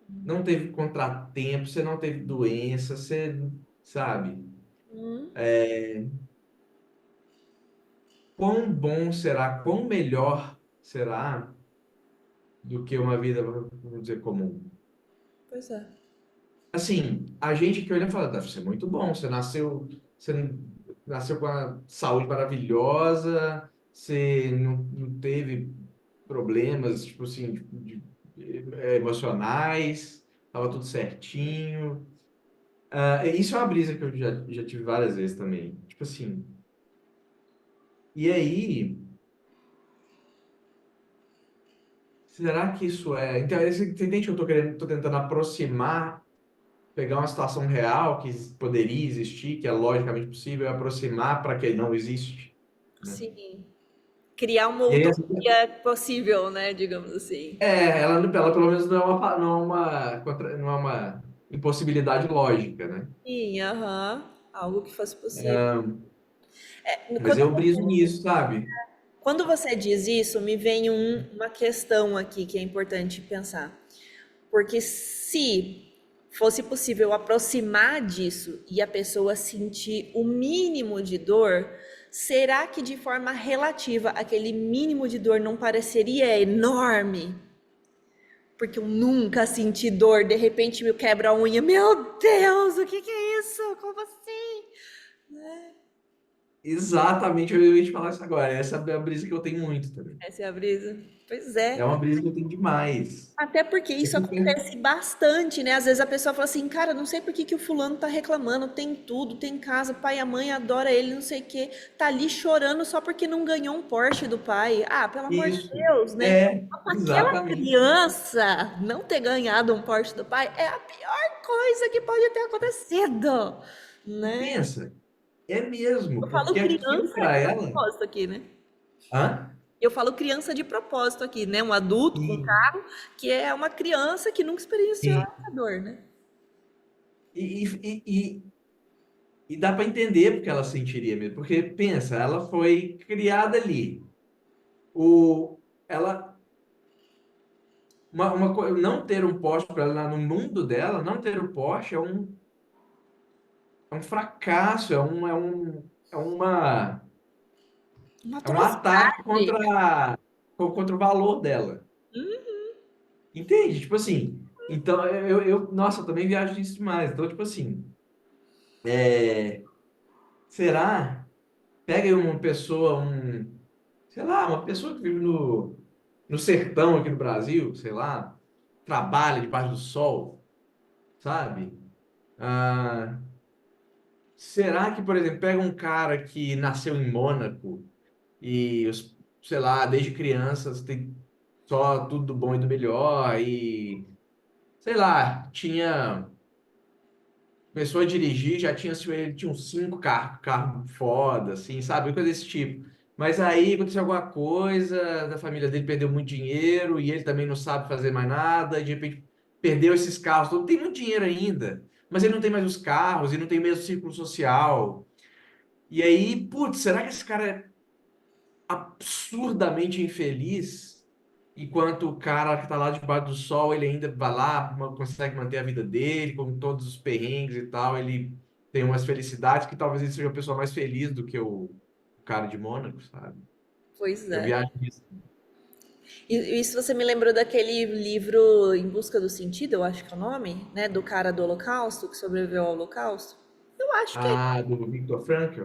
Não teve contratempo, você não teve doença, você sabe. Quão bom será, quão melhor será do que uma vida, vamos dizer, comum? Pois é. Assim, a gente que olha e fala, deve ser muito bom, você nasceu com a saúde maravilhosa, você não teve problemas, tipo assim, emocionais, estava tudo certinho. Isso é uma brisa que eu já tive várias vezes também. Tipo assim, e aí, será que isso é. Então, você entende que eu tô tentando aproximar, pegar uma situação real que poderia existir, que é logicamente possível, e aproximar para que não existe, né? Sim. Criar uma E aí, utopia possível, né, digamos assim. ela pelo menos não é uma impossibilidade lógica, né? Sim, aham. Algo que fosse possível. Ah, mas Quando, eu briso nisso, sabe? quando você diz isso, me vem uma questão aqui que é importante pensar. Porque se fosse possível aproximar disso e a pessoa sentir o mínimo de dor, será que de forma relativa aquele mínimo de dor não pareceria enorme? Porque eu nunca senti dor, de repente me quebra a unha. Meu Deus, o que que é isso? Como assim? Exatamente, eu ia te falar isso agora. Essa é a brisa que eu tenho muito também. Essa é a brisa. Pois É é. uma brisa que eu tenho demais. Até porque Eu isso fico pensando, acontece bastante, né? Às vezes a pessoa fala assim, cara, não sei por que que o fulano tá reclamando, tem tudo, tem casa, pai e a mãe adora ele, não sei o quê, tá ali chorando só porque não ganhou um Porsche do pai. Ah, pelo amor de isso. Deus, né? Aquela Exatamente. criança não ter ganhado um Porsche do pai é a pior coisa que pode ter acontecido, E né? pensa, é mesmo, Eu falo porque aquilo criança para de ela. propósito aqui, né? Hã? Eu falo criança de propósito aqui, né? Um adulto com E, carro que é uma criança que nunca experienciou e, essa dor, né? e, e, e, e dá para entender porque ela sentiria mesmo. Porque, pensa, ela foi criada ali. Ela, não ter um Porsche para ela no mundo dela, não ter o Porsche é um fracasso, Uma é um ataque atrocidade. contra o valor dela. Entende? Tipo assim, então nossa, eu também viajo nisso demais. Então, tipo assim, será? Pega aí uma pessoa, sei lá, uma pessoa que vive no. no sertão aqui no Brasil, sei lá, trabalha debaixo do sol, sabe? Ah, será que, por exemplo, pega um cara que nasceu em Mônaco e, sei lá, desde criança tem só tudo do bom e do melhor e, sei lá, começou a dirigir, já tinha, assim, ele tinha uns 5 carro foda, assim, sabe? Coisa desse tipo. Mas aí aconteceu alguma coisa, da família dele perdeu muito dinheiro e ele também não sabe fazer mais nada, e de repente perdeu esses carros. Todo tem muito dinheiro ainda, mas ele não tem mais os carros e não tem mesmo círculo social. E aí, putz, será que esse cara é absurdamente infeliz, enquanto o cara que tá lá debaixo do sol, ele ainda vai lá, consegue manter a vida dele, com todos os perrengues e tal, ele tem umas felicidades que talvez ele seja uma pessoa mais feliz do que o cara de Mônaco, sabe? Pois Eu é. viajo nisso. E isso você me lembrou daquele livro Em Busca do Sentido, eu acho que é o nome, né? Do cara do Holocausto, que sobreviveu ao Holocausto. Eu acho que Ah, do Viktor Frankl?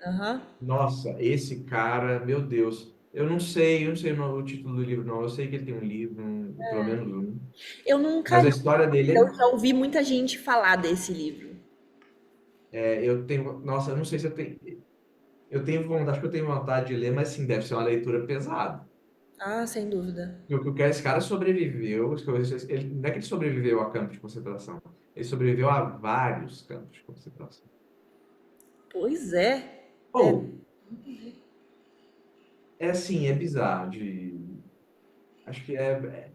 aham. Nossa, esse cara, meu Deus. Eu não sei o título do livro, não. Eu sei que ele tem um livro, pelo menos um. Eu nunca Mas a li, história eu dele já ouvi muita gente falar desse livro. eu tenho, nossa, eu não sei se eu tenho. Eu tenho vontade, acho que eu tenho vontade de ler, mas sim, deve ser uma leitura pesada. Ah, sem dúvida. E o que eu quero, esse cara sobreviveu, não é que ele sobreviveu a campos de concentração, ele sobreviveu a vários campos de concentração. Pois é. Ou, é assim, é bizarro, acho que é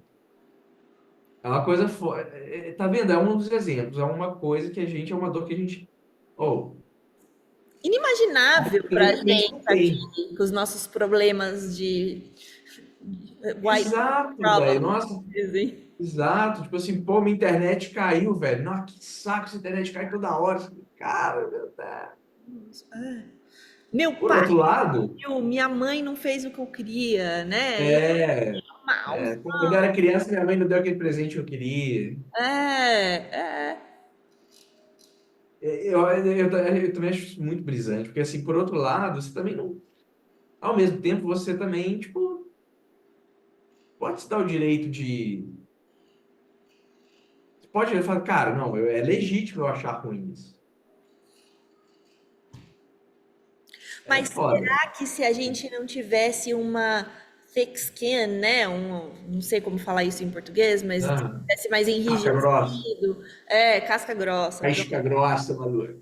uma coisa, tá vendo? É um dos exemplos, é uma coisa que é uma dor que a gente, ou, Inimaginável pra infelizmente gente não aqui, tem. com os nossos problemas de white Exato, velho, problem, nossa, dizem. exato, tipo assim, pô, minha internet caiu, velho, nossa, que saco, essa internet cai toda hora, cara, meu Deus. Meu Por pai, outro lado, minha mãe não fez o que eu queria, né? é, Mal. quando eu era criança, minha mãe não deu aquele presente que eu queria. É. Eu também acho isso muito brisante, porque assim, por outro lado, você também não. Ao mesmo tempo, você também, tipo, pode se dar o direito de. Você pode falar, cara, não, é legítimo eu achar ruim isso. É Mas foda. será que se a gente não tivesse uma thick skin, né? Não sei como falar isso em português, mas Ah, tivesse mais casca grossa. enrijecido, casca grossa, Casca grossa, maluco.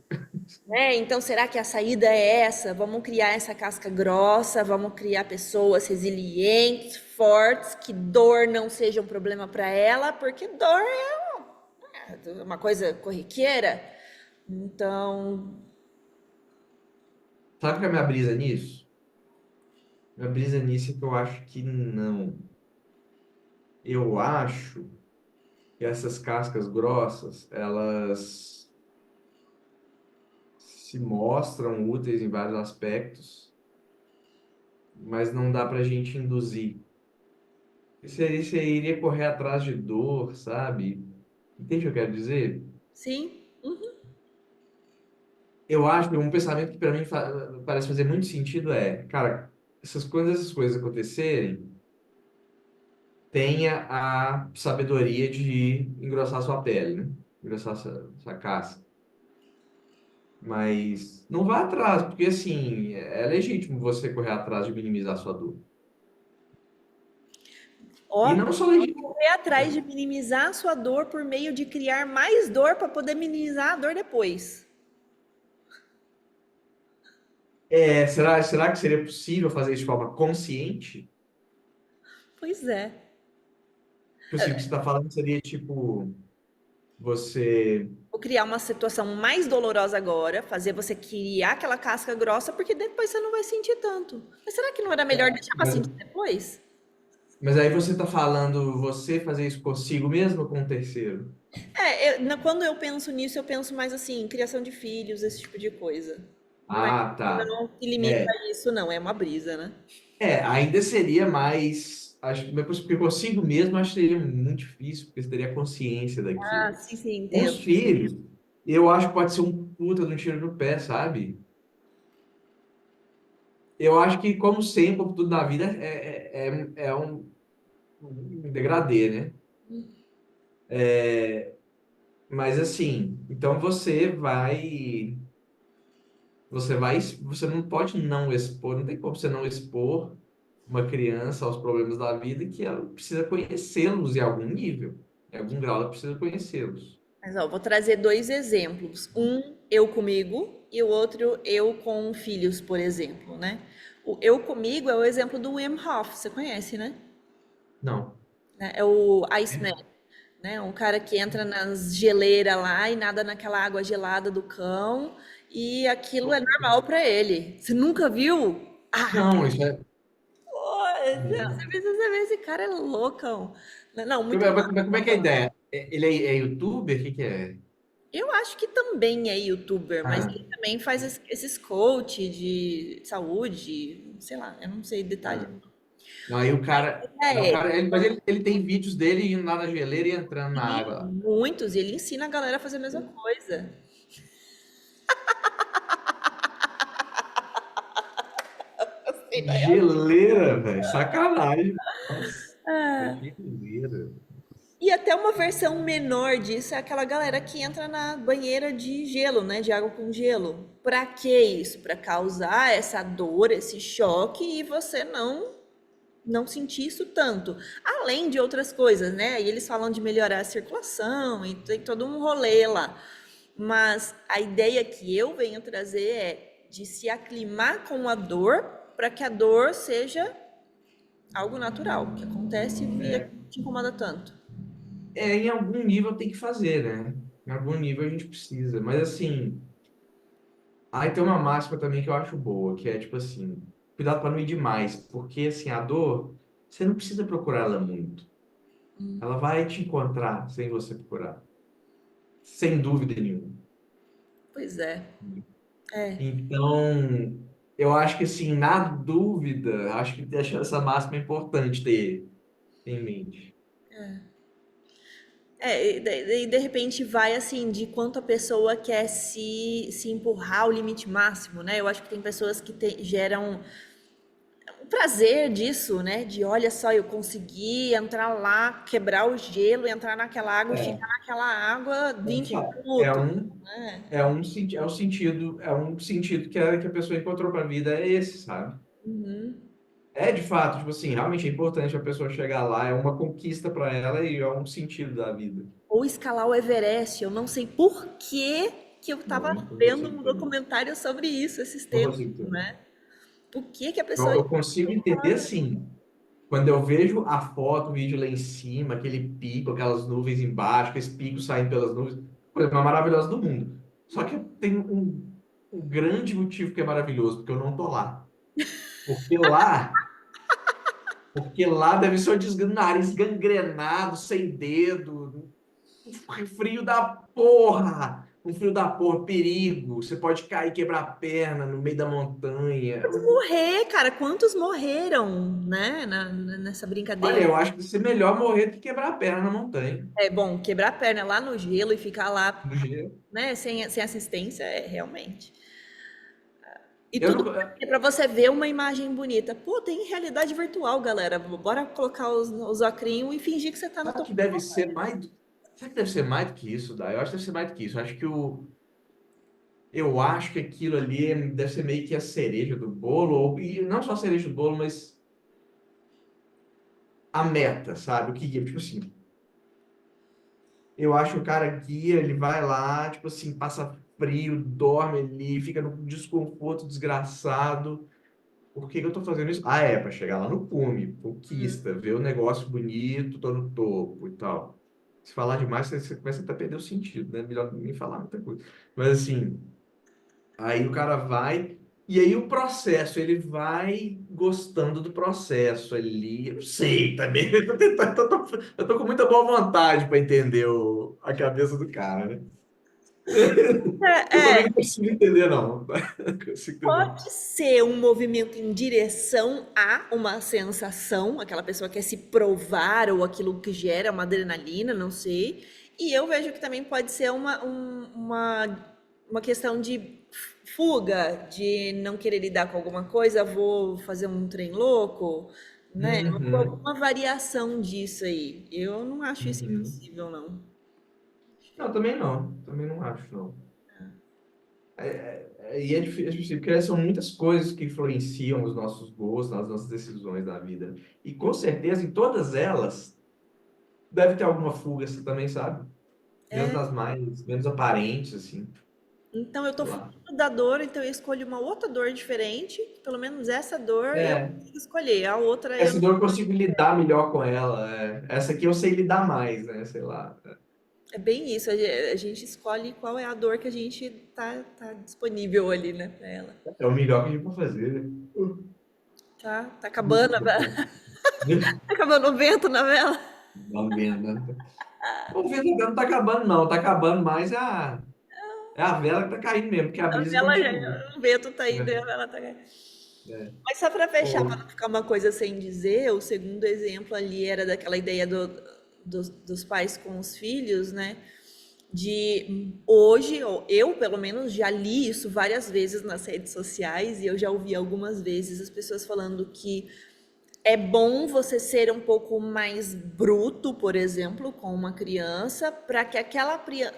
né? Então, será que a saída é essa? Vamos criar essa casca grossa, vamos criar pessoas resilientes, fortes, que dor não seja um problema para ela, porque dor é uma coisa corriqueira. Então, Sabe qual é a minha brisa nisso? Minha brisa nisso é que eu acho que não. Eu acho que essas cascas grossas, elas se mostram úteis em vários aspectos, mas não dá pra gente induzir. Você iria correr atrás de dor, sabe? Entende o que eu quero dizer? sim, Eu acho que um pensamento que para mim parece fazer muito sentido é, cara, essas coisas acontecerem, tenha a sabedoria de engrossar sua pele, né? Engrossar sua casca. Mas não vá atrás, porque assim, é legítimo você correr atrás de minimizar sua dor. E óbvio, não só legítimo. correr atrás de minimizar a sua dor por meio de criar mais dor para poder minimizar a dor depois. Será que seria possível fazer isso de forma consciente? Pois é. Tipo assim, o que você está falando seria tipo, você. Vou criar uma situação mais dolorosa agora, fazer você criar aquela casca grossa, porque depois você não vai sentir tanto. Mas será que não era melhor deixar para Mas, sentir depois? mas aí você está falando você fazer isso consigo mesmo ou com um terceiro? Quando eu penso nisso, eu penso mais assim, criação de filhos, esse tipo de coisa. Mas Ah, tá. não se limita É, a isso, não, é uma brisa, né? ainda seria mais. Acho que depois, porque consigo mesmo acho que seria muito difícil, porque você teria consciência Ah, daquilo. sim, sim, Com os entendo. filhos, eu acho que pode ser um puta de um tiro no pé, sabe? eu acho que, como sempre, tudo na vida é um degradê, né? Mas assim, então você não pode não expor, não tem como você não expor uma criança aos problemas da vida que ela precisa conhecê-los em algum nível, em algum grau ela precisa conhecê-los. Mas ó, vou trazer dois exemplos. Um, eu comigo, e o outro, eu com filhos, por exemplo, né? O eu comigo é o exemplo do Wim Hof, você conhece, né? Não. É o Iceman, É? né? Um cara que entra nas geleiras lá e nada naquela água gelada do cão, e aquilo é normal para ele. Você nunca viu? Ah, Não, isso é. pô, você precisa ver, esse cara é loucão. Não, muito Como é que é a ideia? Ele é youtuber? O que que é? Eu acho que também é youtuber, mas Ah, ele também faz esses coach de saúde, sei lá, eu não sei detalhes. ah. Não, aí o cara. Não, o É, cara mas ele tem vídeos dele indo lá na geleira e entrando na sim, água lá. muitos, e ele ensina a galera a fazer a mesma coisa. Sei lá. Geleira, velho. Sacanagem. Nossa, geleira. E até uma versão menor disso é aquela galera que entra na banheira de gelo, né, de água com gelo. Pra que isso? Pra causar essa dor, esse choque e você não sentir isso tanto. Além de outras coisas, né? Aí eles falam de melhorar a circulação e tem todo um rolê lá. Mas a ideia que eu venho trazer é de se aclimar com a dor para que a dor seja algo natural, que acontece e É, não te incomoda tanto. em algum nível tem que fazer, né? Em algum nível a gente precisa. Mas assim, aí tem uma máxima também que eu acho boa, que é tipo assim, cuidado para não ir demais, porque assim, a dor, você não precisa procurar ela muito. Ela vai te encontrar sem você procurar, sem dúvida nenhuma. Pois é. É. Então, eu acho que assim, na dúvida, acho que deixa essa máxima importante ter em mente. De repente vai assim de quanto a pessoa quer se empurrar ao limite máximo, né? Eu acho que tem pessoas que geram o prazer disso, né? De olha só, eu consegui entrar lá, quebrar o gelo, entrar naquela água e É, ficar naquela água é, 20 claro, minutos, né? é um sentido que a pessoa encontrou para a vida é esse, sabe? É de fato, tipo assim, realmente é importante a pessoa chegar lá, é uma conquista para ela e é um sentido da vida. Ou escalar o Everest. Eu não sei por que eu Não, estava não vendo consigo um também. documentário sobre isso esses Não tempos, consigo também. né? Por que a pessoa. Eu consigo entender assim, quando eu vejo a foto, o vídeo lá em cima, aquele pico, aquelas nuvens embaixo, aqueles picos saindo pelas nuvens, coisa mais maravilhosa do mundo. Só que tem um grande motivo que é maravilhoso, porque eu não tô lá. Porque lá, porque lá deve ser nariz gangrenado, sem dedo, um frio da porra, um frio da porra, perigo. Você pode cair, quebrar a perna no meio da montanha. Morrer, cara, quantos morreram, né, nessa Olha, brincadeira? eu acho que vai ser melhor morrer do que quebrar a perna na montanha. É bom, quebrar a perna lá no gelo e ficar lá, Do gelo. né, sem assistência, é realmente. E Eu tudo não, para você ver uma imagem bonita. Pô, tem realidade virtual, galera. Bora colocar os ocrinhos e fingir que você tá no sabe topo que da deve ser montanha. mais. Será que deve ser mais do que isso, Dai? Eu acho que deve ser mais do que isso. Eu acho que aquilo ali deve ser meio que a cereja do bolo, e não só a cereja do bolo, mas a meta, sabe? O que, tipo assim, eu acho que o cara guia, ele vai lá, tipo assim, passa frio, dorme ali, fica no desconforto desgraçado. Por que que eu tô fazendo isso? Ah, é, para chegar lá no cume, conquista, ver o negócio bonito, tô no topo e tal. Se falar demais, você começa até a perder o sentido, né? Melhor nem falar muita coisa. Mas assim, aí o cara vai, e aí o processo, ele vai gostando do processo ali. Eu não sei também, eu tô, tentando, eu tô com muita boa vontade para entender a cabeça do cara, né? Eu É, também não consigo entender, não. Não consigo entender. pode ser um movimento em direção a uma sensação, aquela pessoa quer se provar ou aquilo que gera uma adrenalina, não sei. E eu vejo que também pode ser uma questão de fuga, de não querer lidar com alguma coisa, vou fazer um trem louco, né? Uhum, Uma variação disso aí. Eu não acho isso uhum. impossível, não. Não, também não. Também não acho, não. E é difícil, porque são muitas coisas que influenciam os nossos gostos, as nossas decisões na vida. E com certeza, em todas elas, deve ter alguma fuga, você também sabe? Mesmo É, nas mais, menos aparentes, assim. então eu tô Sei lá. fugindo da dor, então eu escolho uma outra dor diferente, pelo menos essa dor eu É, consigo escolher, a outra eu essa não. dor eu consigo lidar melhor com ela. Essa aqui eu sei lidar mais, né? Sei lá. É bem isso, a gente escolhe qual é a dor que a gente tá disponível ali, né, pra ela. É o melhor que a gente pode fazer, né? Tá acabando, Né? tá acabando o vento na vela. Vamos vendo, né? O vento não tá acabando, não. Tá acabando mais é a vela que tá caindo mesmo, porque a A brisa vela continua. o vento tá indo e a É, vela tá caindo. é. Mas só para fechar, para Pô, não ficar uma coisa sem dizer, o segundo exemplo ali era daquela ideia dos pais com os filhos, né? De hoje, eu pelo menos já li isso várias vezes nas redes sociais e eu já ouvi algumas vezes as pessoas falando que é bom você ser um pouco mais bruto, por exemplo, com uma criança, para que aquela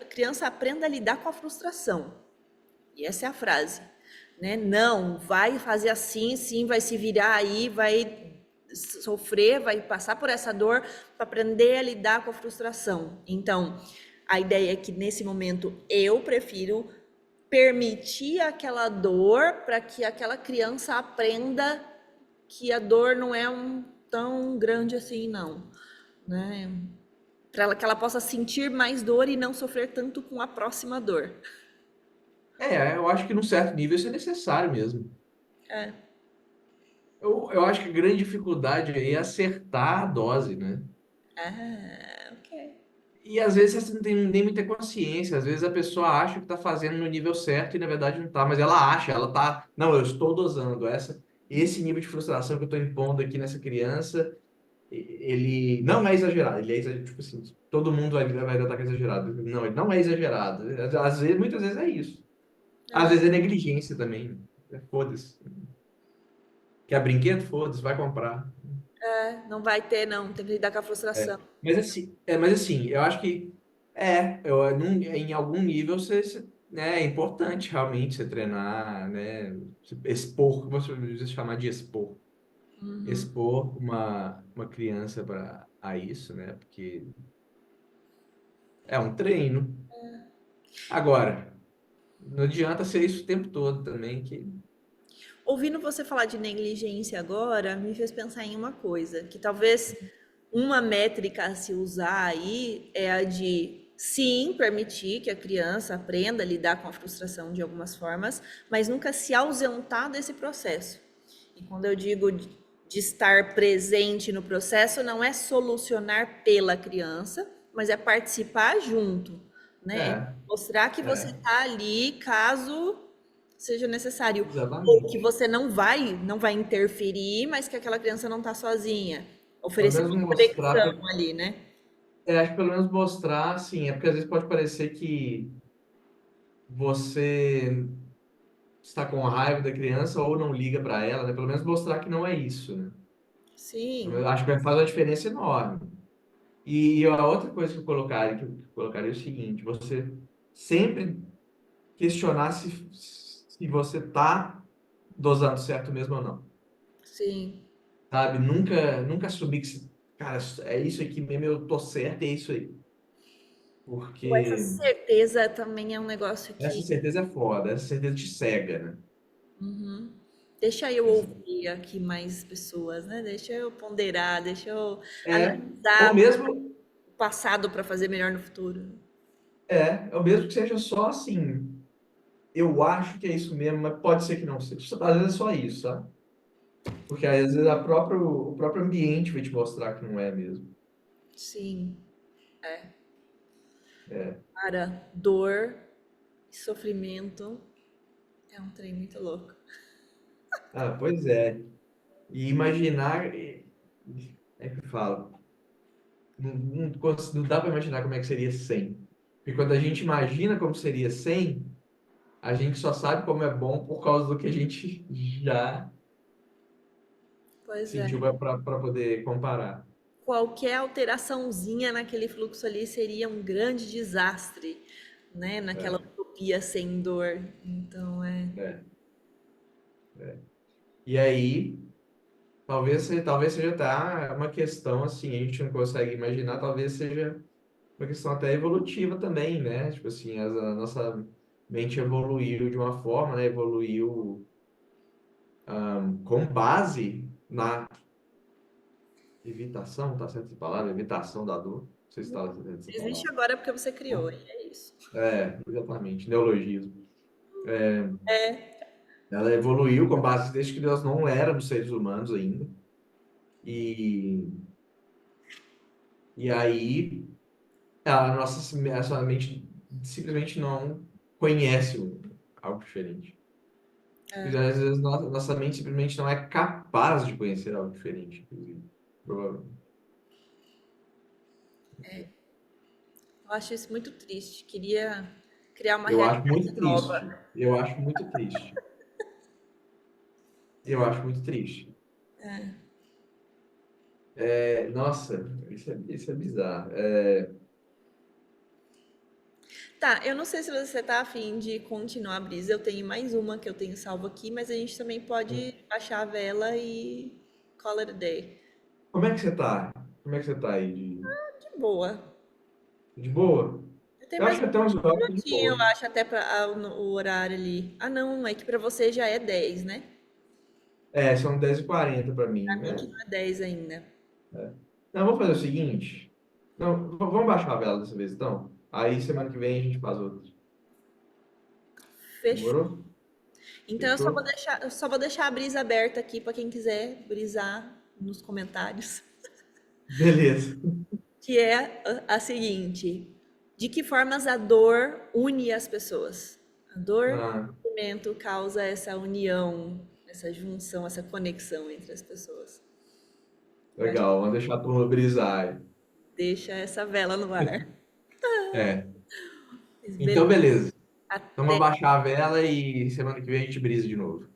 criança aprenda a lidar com a frustração. E essa é a frase, né? Não, vai fazer assim, sim, vai se virar aí, vai sofrer, vai passar por essa dor para aprender a lidar com a frustração. Então, a ideia é que nesse momento eu prefiro permitir aquela dor para que aquela criança aprenda que a dor não é tão grande assim, não, né? Para que ela possa sentir mais dor e não sofrer tanto com a próxima dor. eu acho que num certo nível isso é necessário mesmo. É. Eu acho que a grande dificuldade aí é acertar a dose, né? Ah, ok. E às vezes você não tem nem muita consciência, às vezes a pessoa acha que está fazendo no nível certo e na verdade não está, mas ela acha, ela tá, não, eu estou dosando esse nível de frustração que eu estou impondo aqui nessa criança, ele não é exagerado, ele é exagerado, tipo assim, todo mundo vai notar que é exagerado. Não, ele não é exagerado. Às vezes, muitas vezes é isso. Às vezes é negligência também. Foda-se. Quer brinquedo? Foda-se, vai comprar. Não vai ter, não. Tem que lidar com a frustração. Mas assim, eu acho que em algum nível né, é importante realmente você treinar, né, expor, você precisa chamar de expor uma criança a isso, né, porque é um treino. Agora, não adianta ser isso o tempo todo também, que Ouvindo você falar de negligência agora, me fez pensar em uma coisa, que talvez uma métrica a se usar aí é a de sim, permitir que a criança aprenda a lidar com a frustração de algumas formas, mas nunca se ausentar desse processo. E quando eu digo de estar presente no processo, não é solucionar pela criança, mas é participar junto, né? É é, mostrar que você é, está ali caso seja necessário, ou que exatamente. você não vai interferir, mas que aquela criança não está sozinha. Pelo Oferecer menos uma mostrar, conexão ali, né? acho que pelo menos mostrar, sim, é porque às vezes pode parecer que você está com raiva da criança ou não liga para ela, né? Pelo menos mostrar que não é isso, né? Sim. Eu acho que vai fazer uma diferença enorme. E a outra coisa que eu colocaria é o seguinte: você sempre questionar se você está dosando certo mesmo ou não, Sim. sabe? Nunca assumir cara, é isso aqui mesmo, eu tô certo, é isso aí. Ou essa Porque certeza também é um negócio essa que certeza é foda, essa certeza te cega, né? deixa eu Essa- ouvir aqui mais pessoas, né? Deixa eu ponderar, deixa eu ou analisar mesmo, o passado para fazer melhor no futuro. ou mesmo que seja só assim, eu acho que é isso mesmo, mas pode ser que não seja. Às vezes é só isso, sabe? Porque às vezes o próprio ambiente vai te mostrar que não é mesmo. Sim, É. cara, dor e sofrimento é um trem muito louco. Ah, pois é. E imaginar, é que eu falo, não dá para imaginar como é que seria sem. Porque quando a gente imagina como seria sem, A gente só sabe como é bom por causa do que a gente já Pois é. sentiu para poder comparar. Qualquer alteraçãozinha naquele fluxo ali seria um grande desastre, né? Naquela É, utopia sem dor. Então, é. E aí, talvez seja até uma questão assim, a gente não consegue imaginar, talvez seja uma questão até evolutiva também, né? Tipo assim, a nossa mente evoluiu de uma forma, né? Evoluiu com base na evitação, tá certo essa palavra? Evitação da dor. Não sei se está certo essa existe palavra. agora porque você criou, e é isso. Exatamente, neologismo. É, Ela evoluiu com base desde que nós não éramos seres humanos ainda. E, e aí, a sua mente simplesmente não conhece algo diferente. E às vezes nossa mente simplesmente não é capaz de conhecer algo diferente, inclusive. Provavelmente. eu acho isso muito triste. Queria criar uma Eu acho realidade muito nova. triste. Eu acho muito triste. Eu acho muito triste. Nossa, isso é bizarro. Tá, eu não sei se você tá afim de continuar a brisa. Eu tenho mais uma que eu tenho salvo aqui, mas a gente também pode baixar a vela e call it a day. Como é que você tá? Como é que você tá aí? De boa. De boa? Eu tenho Eu mais acho que até uns um horários de minutinho, eu boa. acho, até para o horário ali. Ah, não, é que pra você já é 10, né? São 10h40 para Pra mim. mim que não é 10 ainda. Não, vamos fazer o seguinte. Não, vamos baixar a vela dessa vez, então. Aí semana que vem a gente faz outro. Fechou. Demorou? Então Fechou? eu só vou deixar a brisa aberta aqui pra quem quiser brisar nos comentários, Beleza. que é a seguinte: de que formas a dor une as pessoas? A dor e Ah, o sofrimento causa essa união, essa junção, essa conexão entre as pessoas. Eu acho legal. Vamos deixar a turma brisar aí. que deixa essa vela no ar. É. Mas Então, beleza. beleza. Vamos Até abaixar a vela e semana que vem a gente brisa de novo.